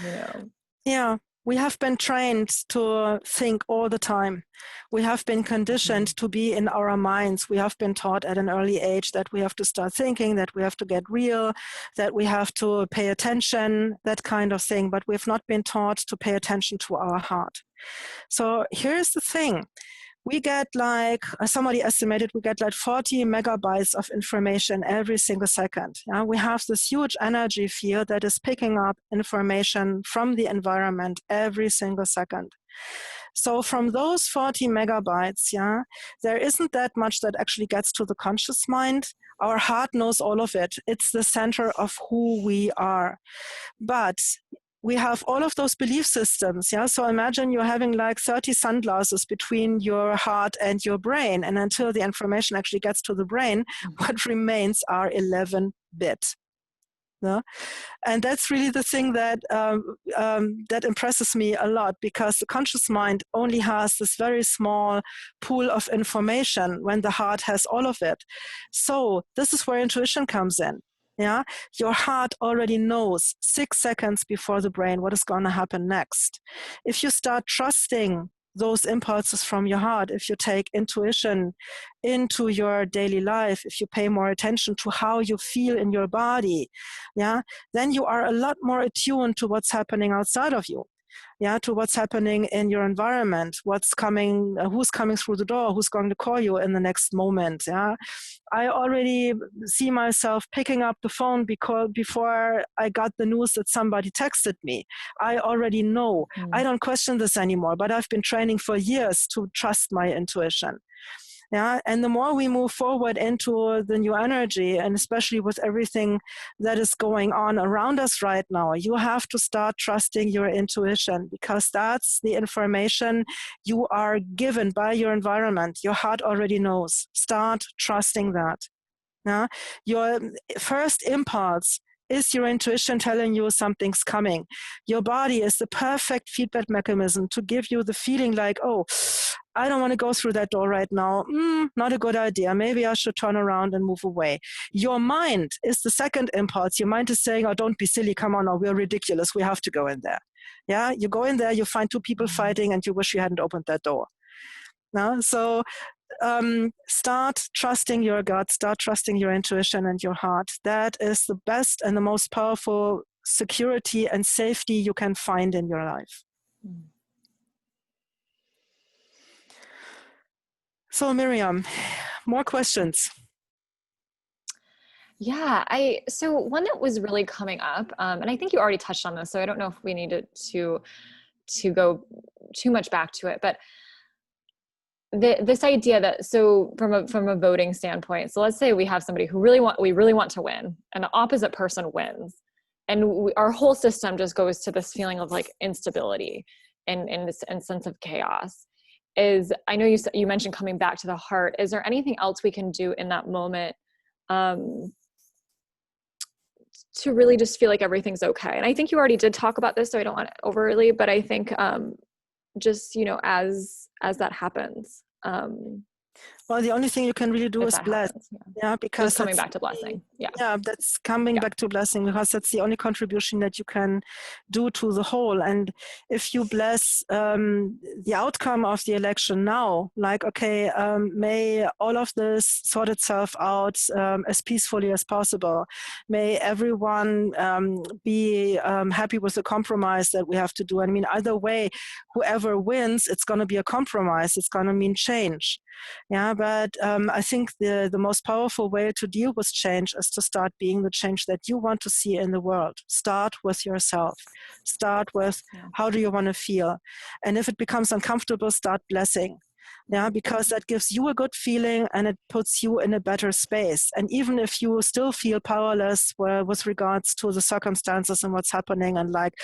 you know. Yeah. We have been trained to think all the time. We have been conditioned to be in our minds. We have been taught at an early age that we have to start thinking, that we have to get real, that we have to pay attention, that kind of thing. But we've not been taught to pay attention to our heart. So here's the thing. We get like, somebody estimated, we get like 40 megabytes of information every single second. Yeah? We have this huge energy field that is picking up information from the environment every single second. So from those 40 megabytes, yeah, there isn't that much that actually gets to the conscious mind. Our heart knows all of it. It's the center of who we are. But we have all of those belief systems. Yeah. So imagine you're having like 30 sunglasses between your heart and your brain. And until the information actually gets to the brain, what remains are 11 bit. Yeah? And that's really the thing that that impresses me a lot, because the conscious mind only has this very small pool of information when the heart has all of it. So this is where intuition comes in. Yeah, your heart already knows 6 seconds before the brain what is going to happen next. If you start trusting those impulses from your heart, if you take intuition into your daily life, if you pay more attention to how you feel in your body, yeah, then you are a lot more attuned to what's happening outside of you. Yeah, to what's happening in your environment, what's coming, who's coming through the door, who's going to call you in the next moment. Yeah, I already see myself picking up the phone before I got the news that somebody texted me. I already know. I don't question this anymore, but I've been training for years to trust my intuition. Yeah, and the more we move forward into the new energy, and especially with everything that is going on around us right now, you have to start trusting your intuition, because that's the information you are given by your environment. Your heart already knows. Start trusting that. Yeah? Your first impulse is your intuition telling you something's coming. Your body is the perfect feedback mechanism to give you the feeling like, oh, I don't want to go through that door right now. Not a good idea. Maybe I should turn around and move away. Your mind is the second impulse. Your mind is saying, oh, don't be silly. Come on, we're ridiculous. We have to go in there. Yeah, you go in there, you find two people fighting, and you wish you hadn't opened that door. No? So start trusting your gut, start trusting your intuition and your heart. That is the best and the most powerful security and safety you can find in your life. So Miriam, more questions? Yeah, so one that was really coming up, and I think you already touched on this, so I don't know if we needed to go too much back to it, but this idea that, so from a voting standpoint, so let's say we have somebody who we really want to win, and the opposite person wins, and our whole system just goes to this feeling of like instability and this sense of chaos. I know you mentioned coming back to the heart. Is there anything else we can do in that moment to really just feel like everything's okay? And I think you already did talk about this, so I don't want to overly, but I think just, as that happens. Well, the only thing you can really do is bless. Yeah, because just coming back to blessing. Yeah, that's coming back to blessing, because that's the only contribution that you can do to the whole. And if you bless the outcome of the election now, like, okay, may all of this sort itself out as peacefully as possible. May everyone be happy with the compromise that we have to do. I mean, either way, whoever wins, it's going to be a compromise. It's going to mean change. Yeah, but I think the most powerful way to deal with change is to start being the change that you want to see in the world. Start with yourself. Start with how do you want to feel? And if it becomes uncomfortable, start blessing. Yeah, because that gives you a good feeling and it puts you in a better space. And even if you still feel powerless with regards to the circumstances and what's happening, and like,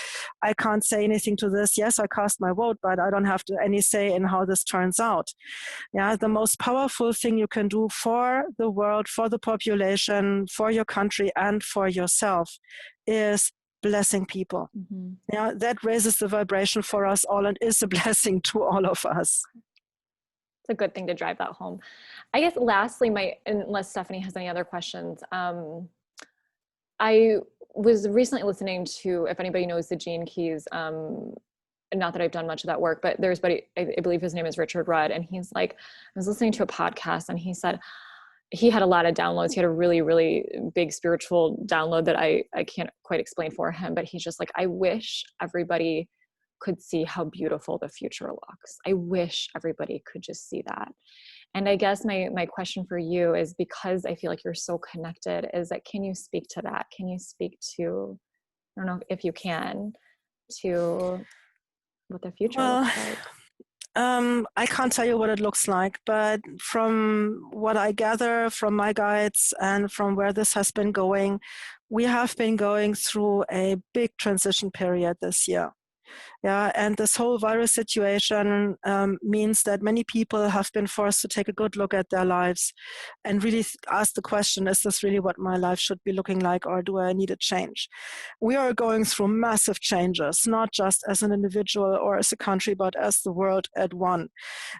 I can't say anything to this. Yes, I cast my vote, but I don't have any say in how this turns out. Yeah, the most powerful thing you can do for the world, for the population, for your country, and for yourself is blessing people. Yeah, that raises the vibration for us all and is a blessing to all of us. A good thing to drive that home. I guess lastly, unless Stephanie has any other questions, I was recently listening to, if anybody knows the Gene Keys not that I've done much of that work, but there's, I believe his name is Richard Rudd. And he's like, I was listening to a podcast and he said, he had a lot of downloads. He had a really, really big spiritual download that I can't quite explain for him, but he's just like, I wish everybody could see how beautiful the future looks. I wish everybody could just see that. And I guess my question for you is, because I feel like you're so connected, is that, can you speak to that? Can you speak to, I don't know if you can, to what the future looks like? I can't tell you what it looks like, but from what I gather from my guides and from where this has been going, we have been going through a big transition period this year. Yeah, and this whole virus situation means that many people have been forced to take a good look at their lives and really ask the question, is this really what my life should be looking like, or do I need a change? We are going through massive changes, not just as an individual or as a country, but as the world at one.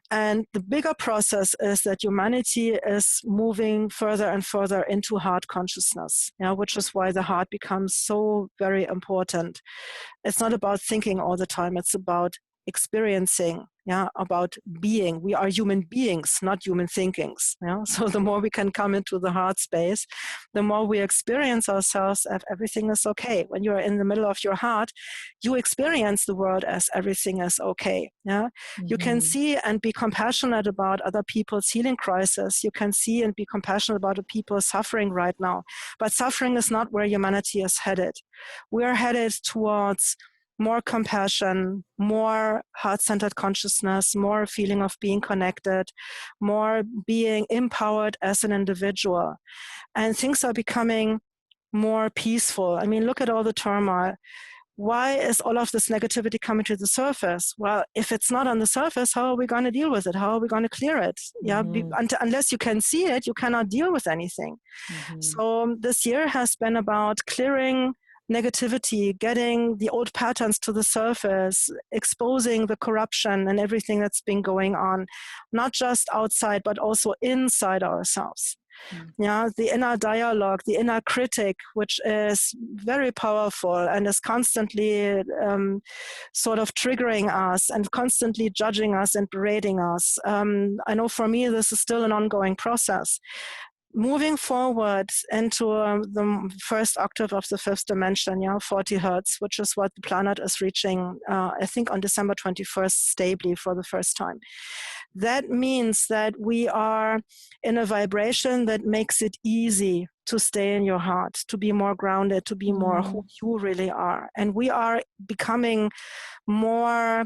And the bigger process is that humanity is moving further and further into heart consciousness, which is why the heart becomes so very important. It's not about thinking all the time, it's about experiencing, about being. We are human beings, not human thinkings. So the more we can come into the heart space, the more we experience ourselves as everything is okay. When you're in the middle of your heart, you experience the world as everything is okay. You can see and be compassionate about other people's healing crisis. You can see and be compassionate about the people suffering right now. But suffering is not where humanity is headed. We are headed towards more compassion, more heart-centered consciousness, more feeling of being connected, more being empowered as an individual. And things are becoming more peaceful. I mean, look at all the turmoil. Why is all of this negativity coming to the surface? Well, if it's not on the surface, how are we going to deal with it? How are we going to clear it? Unless you can see it, you cannot deal with anything. So this year has been about clearing negativity, getting the old patterns to the surface, exposing the corruption and everything that's been going on, not just outside, but also inside ourselves. The inner dialogue, the inner critic, which is very powerful and is constantly sort of triggering us and constantly judging us and berating us. I know for me, this is still an ongoing process. Moving forward into the first octave of the fifth dimension, 40 hertz, which is what the planet is reaching, I think on December 21st, stably for the first time. That means that we are in a vibration that makes it easy to stay in your heart, to be more grounded, to be more who you really are. And we are becoming more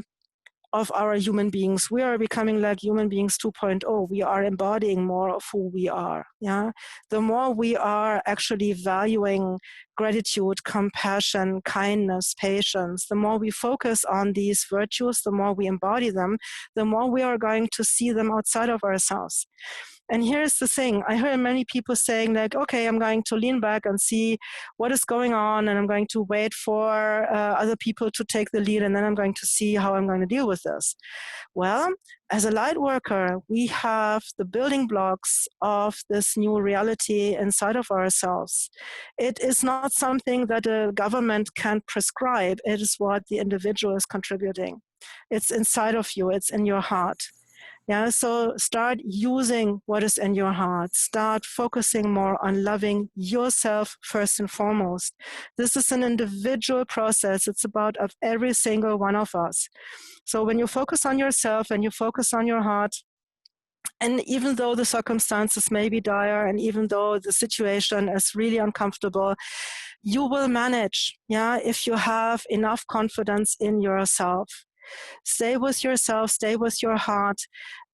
of our human beings. We are becoming like human beings 2.0. We are embodying more of who we are. The more we are actually valuing gratitude, compassion, kindness, patience, the more we focus on these virtues, the more we embody them, the more we are going to see them outside of ourselves. And here's the thing. I heard many people saying like, okay, I'm going to lean back and see what is going on, and I'm going to wait for other people to take the lead, and then I'm going to see how I'm going to deal with this. Well, as a light worker, we have the building blocks of this new reality inside of ourselves. It is not something that a government can prescribe. It is what the individual is contributing. It's inside of you. It's in your heart. So start using what is in your heart. Start focusing more on loving yourself first and foremost. This is an individual process. It's about of every single one of us. So when you focus on yourself and you focus on your heart, and even though the circumstances may be dire, and even though the situation is really uncomfortable, you will manage, if you have enough confidence in yourself. Stay with yourself, stay with your heart,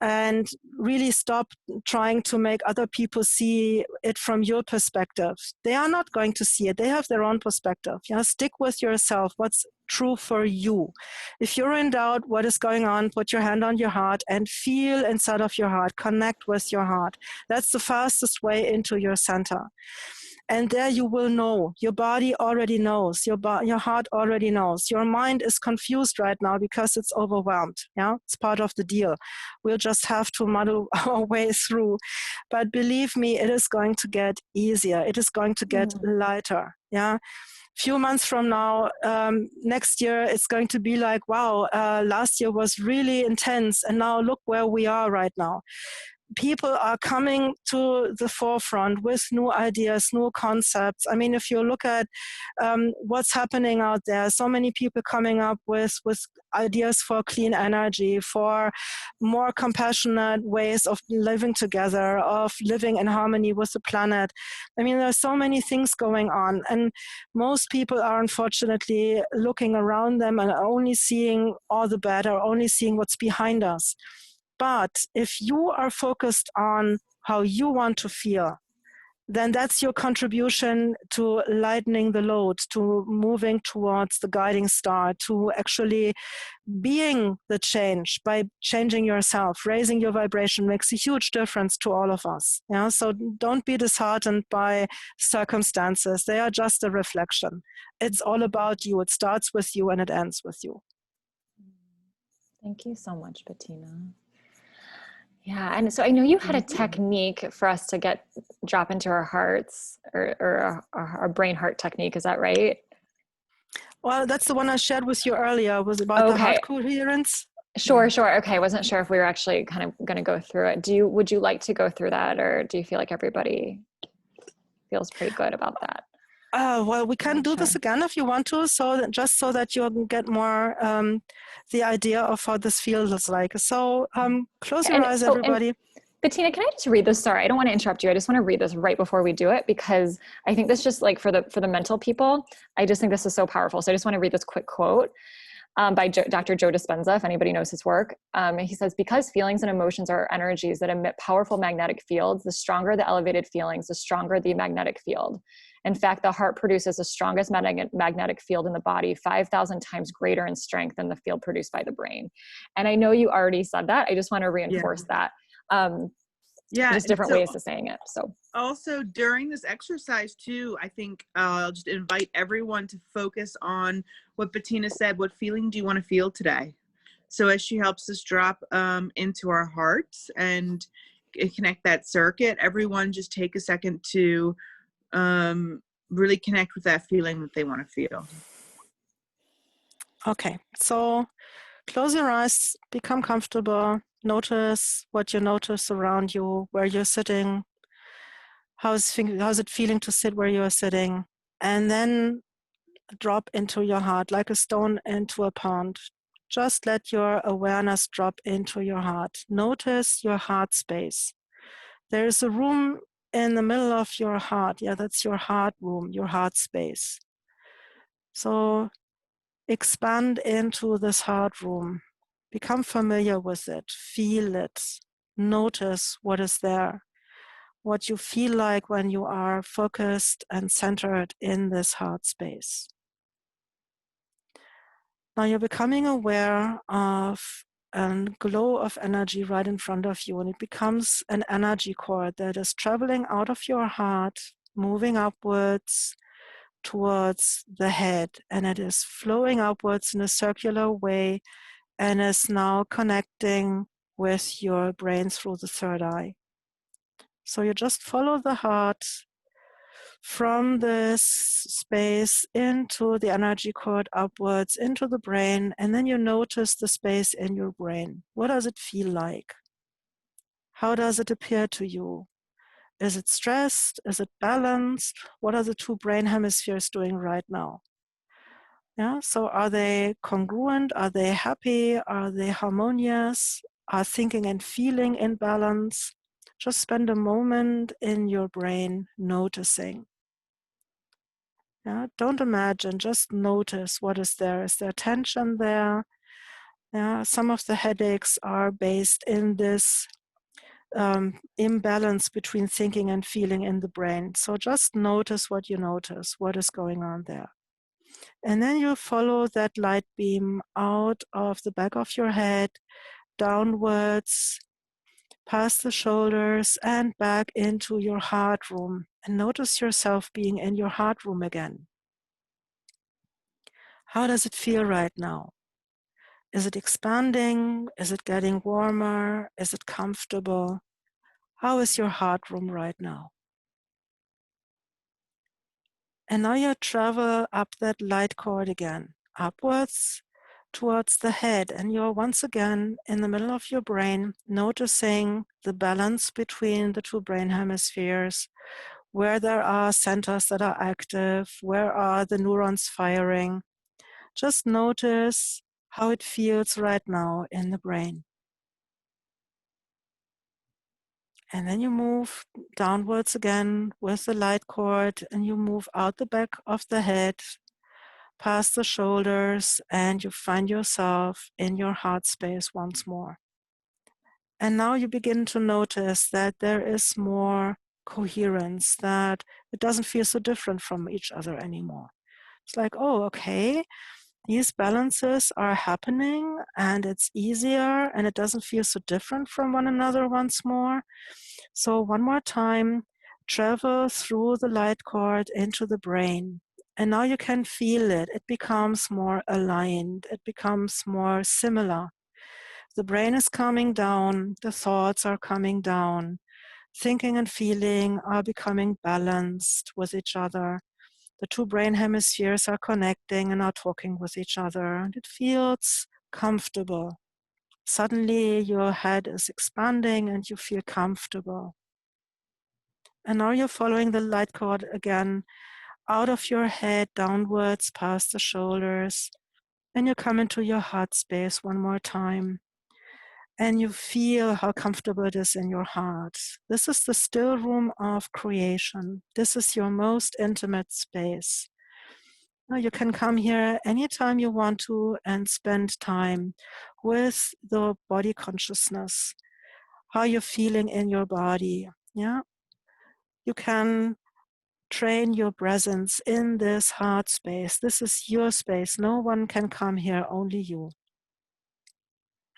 and really stop trying to make other people see it from your perspective. They are not going to see it. They have their own perspective. Stick with yourself. What's true for you? If you're in doubt what is going on, put your hand on your heart and feel inside of your heart. Connect with your heart. That's the fastest way into your center. And there you will know. Your body already knows. Your heart already knows. Your mind is confused right now because it's overwhelmed. Yeah, it's part of the deal. We'll just have to muddle our way through. But believe me, it is going to get easier. It is going to get lighter. Yeah. Few months from now, next year, it's going to be like, wow, last year was really intense. And now look where we are right now. People are coming to the forefront with new ideas, new concepts. I mean, if you look at what's happening out there, so many people coming up with ideas for clean energy, for more compassionate ways of living together, of living in harmony with the planet. I mean, there's so many things going on. And most people are unfortunately looking around them and only seeing all the bad, or only seeing what's behind us. But if you are focused on how you want to feel, then that's your contribution to lightening the load, to moving towards the guiding star, to actually being the change by changing yourself. Raising your vibration makes a huge difference to all of us. Yeah? So don't be disheartened by circumstances. They are just a reflection. It's all about you. It starts with you and it ends with you. Thank you so much, Bettina. Yeah, and so I know you had a technique for us to drop into our hearts, or our brain heart technique. Is that right? Well, that's the one I shared with you earlier. Was about the heart coherence. Sure. Okay, I wasn't sure if we were actually kind of going to go through it. Would you like to go through that, or do you feel like everybody feels pretty good about that? Well, we can do this again if you want to, just so that you get more the idea of how this feels like. So close your eyes, everybody. Bettina, can I just read this? Sorry, I don't want to interrupt you. I just want to read this right before we do it, because I think this just like for the mental people, I just think this is so powerful. So I just want to read this quick quote by Dr. Joe Dispenza, if anybody knows his work. He says, because feelings and emotions are energies that emit powerful magnetic fields, the stronger the elevated feelings, the stronger the magnetic field. In fact, the heart produces the strongest magnetic field in the body, 5,000 times greater in strength than the field produced by the brain. And I know you already said that. I just want to reinforce that. Just different ways of saying it. So also during this exercise too, I think I'll just invite everyone to focus on what Bettina said. What feeling do you want to feel today? So as she helps us drop into our hearts and connect that circuit, everyone just take a second to really connect with that feeling that they want to feel. Okay, so close your eyes, become comfortable, notice what you notice around you, where you're sitting, how's it feeling to sit where you're sitting, and then drop into your heart like a stone into a pond. Just let your awareness drop into your heart. Notice your heart space. There is a room in the middle of your heart. Yeah, that's your heart room, your heart space. So expand into this heart room. Become familiar with it. Feel it. Notice what is there. What you feel like when you are focused and centered in this heart space. Now you're becoming aware of a glow of energy right in front of you, and it becomes an energy cord that is traveling out of your heart, moving upwards towards the head, and it is flowing upwards in a circular way and is now connecting with your brain through the third eye. So you just follow the heart from this space into the energy cord upwards into the brain, and then you notice the space in your brain. What does it feel like? How does it appear to you? Is it stressed? Is it balanced? What are the two brain hemispheres doing right now? Yeah, so are they congruent? Are they happy? Are they harmonious? Are thinking and feeling in balance? Just spend a moment in your brain noticing. Yeah, don't imagine, just notice what is there. Is there tension there? Yeah, some of the headaches are based in this imbalance between thinking and feeling in the brain. So just notice what you notice, what is going on there. And then you follow that light beam out of the back of your head, downwards, past the shoulders and back into your heart room. and notice yourself being in your heart room again. How does it feel right now? Is it expanding? Is it getting warmer? Is it comfortable? How is your heart room right now? And now you travel up that light cord again, upwards towards the head, and you're once again in the middle of your brain, noticing the balance between the two brain hemispheres, where there are centers that are active, where are the neurons firing. Just notice how it feels right now in the brain. And then you move downwards again with the light cord, and you move out the back of the head, past the shoulders, and you find yourself in your heart space once more. And now you begin to notice that there is more coherence, that it doesn't feel so different from each other anymore. It's like, oh, okay, these balances are happening and it's easier and it doesn't feel so different from one another once more. So one more time, travel through the light cord into the brain. And now you can feel it. It becomes more aligned. It becomes more similar. The brain is coming down. The thoughts are coming down. Thinking and feeling are becoming balanced with each other. The two brain hemispheres are connecting and are talking with each other. And it feels comfortable. Suddenly your head is expanding and you feel comfortable. And now you're following the light cord again out of your head, downwards, past the shoulders. And you come into your heart space one more time. And you feel how comfortable it is in your heart. This is the still room of creation. This is your most intimate space. Now you can come here anytime you want to and spend time with the body consciousness, how you're feeling in your body. Yeah, you can train your presence in this heart space. This is your space. No one can come here, only you.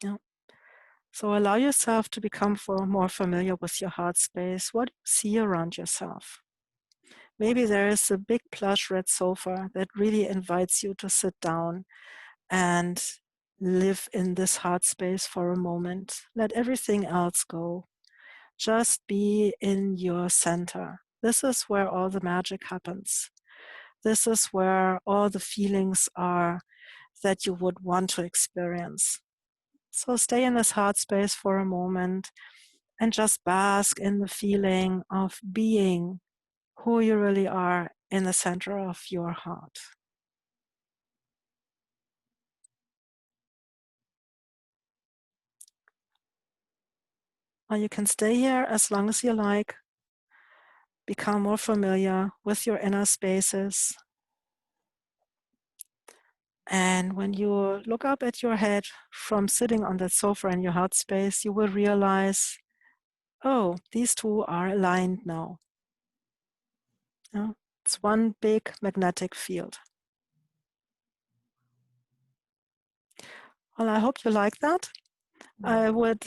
Yeah. So allow yourself to become more familiar with your heart space. What do you see around yourself? Maybe there is a big plush red sofa that really invites you to sit down and live in this heart space for a moment. Let everything else go. Just be in your center. This is where all the magic happens. This is where all the feelings are that you would want to experience. So stay in this heart space for a moment and just bask in the feeling of being who you really are in the center of your heart. Or you can stay here as long as you like. Become more familiar with your inner spaces. And when you look up at your head from sitting on that sofa in your heart space, you will realize, oh, these two are aligned now. Yeah? It's one big magnetic field. Well, I hope you like that. I would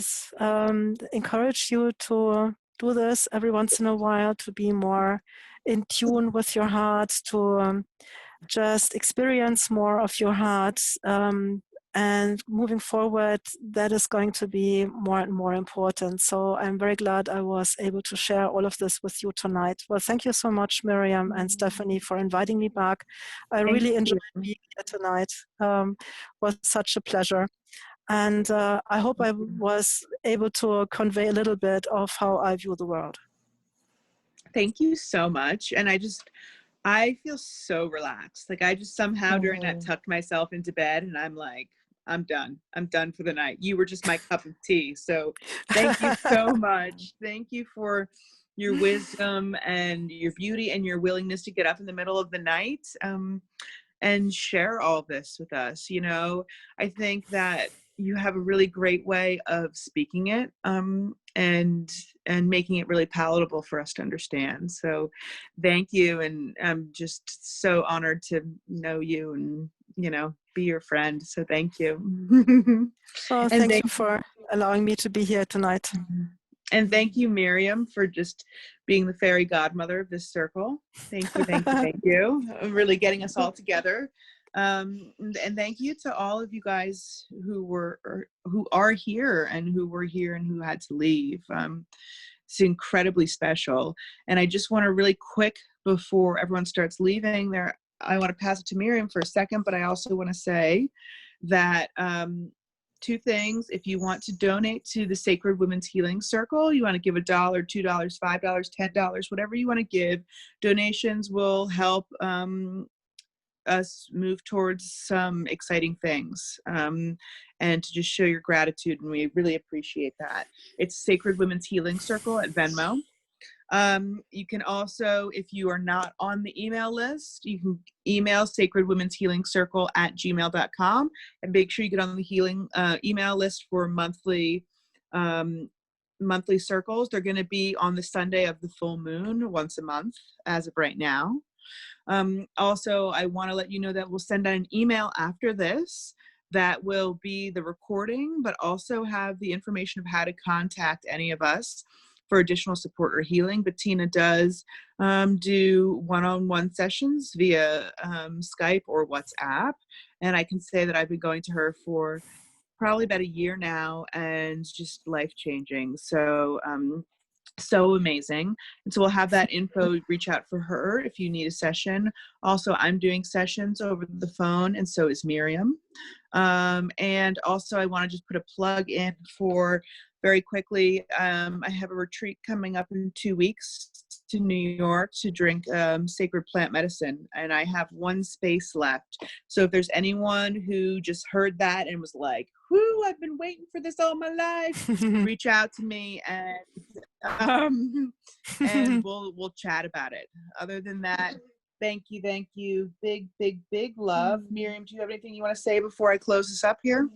encourage you to do this every once in a while, to be more in tune with your heart, to just experience more of your heart. And moving forward, that is going to be more and more important. So I'm very glad I was able to share all of this with you tonight. Well, thank you so much, Miriam and Stephanie, for inviting me back. I really enjoyed being here tonight. Was such a pleasure. And I hope I was able to convey a little bit of how I view the world. Thank you so much. And I feel so relaxed. Like I just somehow during that tucked myself into bed and I'm like, I'm done. I'm done for the night. You were just my cup of tea. So thank you so much. Thank you for your wisdom and your beauty and your willingness to get up in the middle of the night and share all this with us. You know, I think that you have a really great way of speaking it and making it really palatable for us to understand. So thank you. And I'm just so honored to know you and, you know, be your friend. So thank you. Well, thank you for allowing me to be here tonight. And thank you, Miriam, for just being the fairy godmother of this circle. Thank you, thank you, thank you. Really getting us all together. And thank you to all of you guys who are here and who were here and who had to leave. It's incredibly special. And I just want to really quick, before everyone starts leaving there, I want to pass it to Miriam for a second, but I also want to say that two things. If you want to donate to the Sacred Women's Healing Circle, you want to give $1, $2, $5, $10, whatever you want to give. Donations will help us move towards some exciting things, and to just show your gratitude, and we really appreciate that. It's Sacred Women's Healing Circle at Venmo. You can also, if you are not on the email list, you can email sacredwomenshealingcircle@gmail.com and make sure you get on the healing email list for monthly circles. They're going to be on the Sunday of the full moon once a month as of right now. Also, I want to let you know that we'll send out an email after this that will be the recording, but also have the information of how to contact any of us for additional support or healing. Bettina does do one-on-one sessions via Skype or WhatsApp. And I can say that I've been going to her for probably about a year now, and just life-changing. So amazing. And so we'll have that info. Reach out for her if you need a session. Also, I'm doing sessions over the phone, and so is Miriam. And also, I want to just put a plug in for, very quickly, I have a retreat coming up in 2 weeks to New York to drink sacred plant medicine, and I have one space left. So if there's anyone who just heard that and was like, whoo, I've been waiting for this all my life, reach out to me, and we'll chat about it. Other than that, thank you. Big love. Miriam, do you have anything you want to say before I close this up here?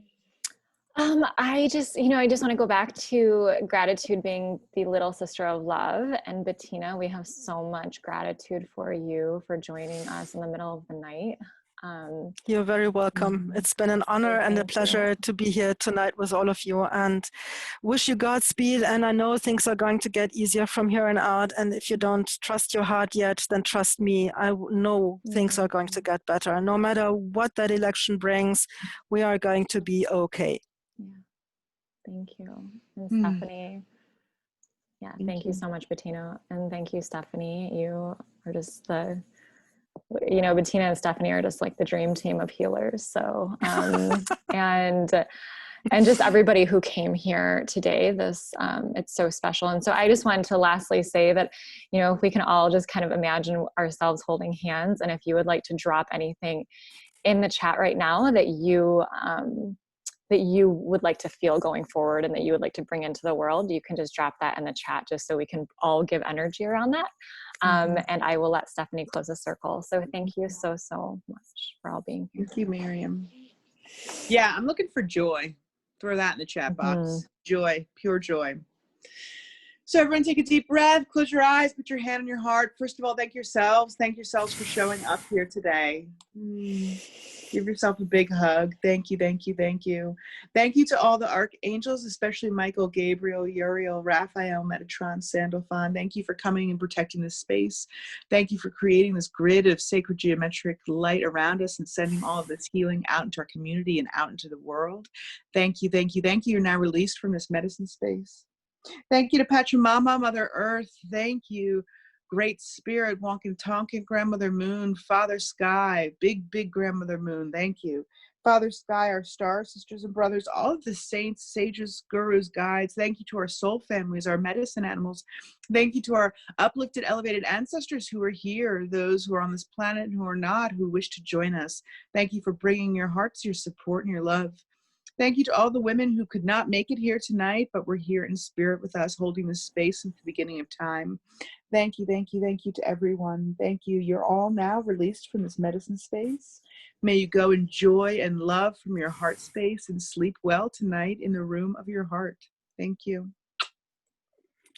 I just want to go back to gratitude being the little sister of love. And Bettina, we have so much gratitude for you for joining us in the middle of the night. You're very welcome. It's been an honor and a pleasure to be here tonight with all of you, and wish you Godspeed. And I know things are going to get easier from here on out. And if you don't trust your heart yet, then trust me. I know things are going to get better. No matter what that election brings, we are going to be okay. Yeah. Thank you. And Stephanie. Yeah. Thank you so much, Bettina. And thank you, Stephanie. You are just Bettina and Stephanie are just like the dream team of healers. So, and just everybody who came here today, it's so special. And so I just wanted to lastly say that, if we can all just kind of imagine ourselves holding hands, and if you would like to drop anything in the chat right now that you would like to feel going forward and that you would like to bring into the world, you can just drop that in the chat just so we can all give energy around that. And I will let Stephanie close the circle. So thank you so much for all being here. Thank you, Miriam. Yeah, I'm looking for joy. Throw that in the chat box. Joy, pure joy. So everyone take a deep breath, close your eyes, put your hand on your heart. First of all, thank yourselves. Thank yourselves for showing up here today. Give yourself a big hug. Thank you. Thank you to all the archangels, especially Michael, Gabriel, Uriel, Raphael, Metatron, Sandalphon. Thank you for coming and protecting this space. Thank you for creating this grid of sacred geometric light around us and sending all of this healing out into our community and out into the world. Thank you. You're now released from this medicine space. Thank you to Pachamama, Mother Earth. Thank you, Great Spirit, Wonkin Tonkin, Grandmother Moon, Father Sky, big Grandmother Moon. Thank you. Father Sky, our star sisters and brothers, all of the saints, sages, gurus, guides. Thank you to our soul families, our medicine animals. Thank you to our uplifted, elevated ancestors who are here, those who are on this planet and who are not, who wish to join us. Thank you for bringing your hearts, your support, and your love. Thank you to all the women who could not make it here tonight, but were here in spirit with us, holding this space since the beginning of time. Thank you to everyone. Thank you. You're all now released from this medicine space. May you go in joy and love from your heart space and sleep well tonight in the room of your heart. Thank you.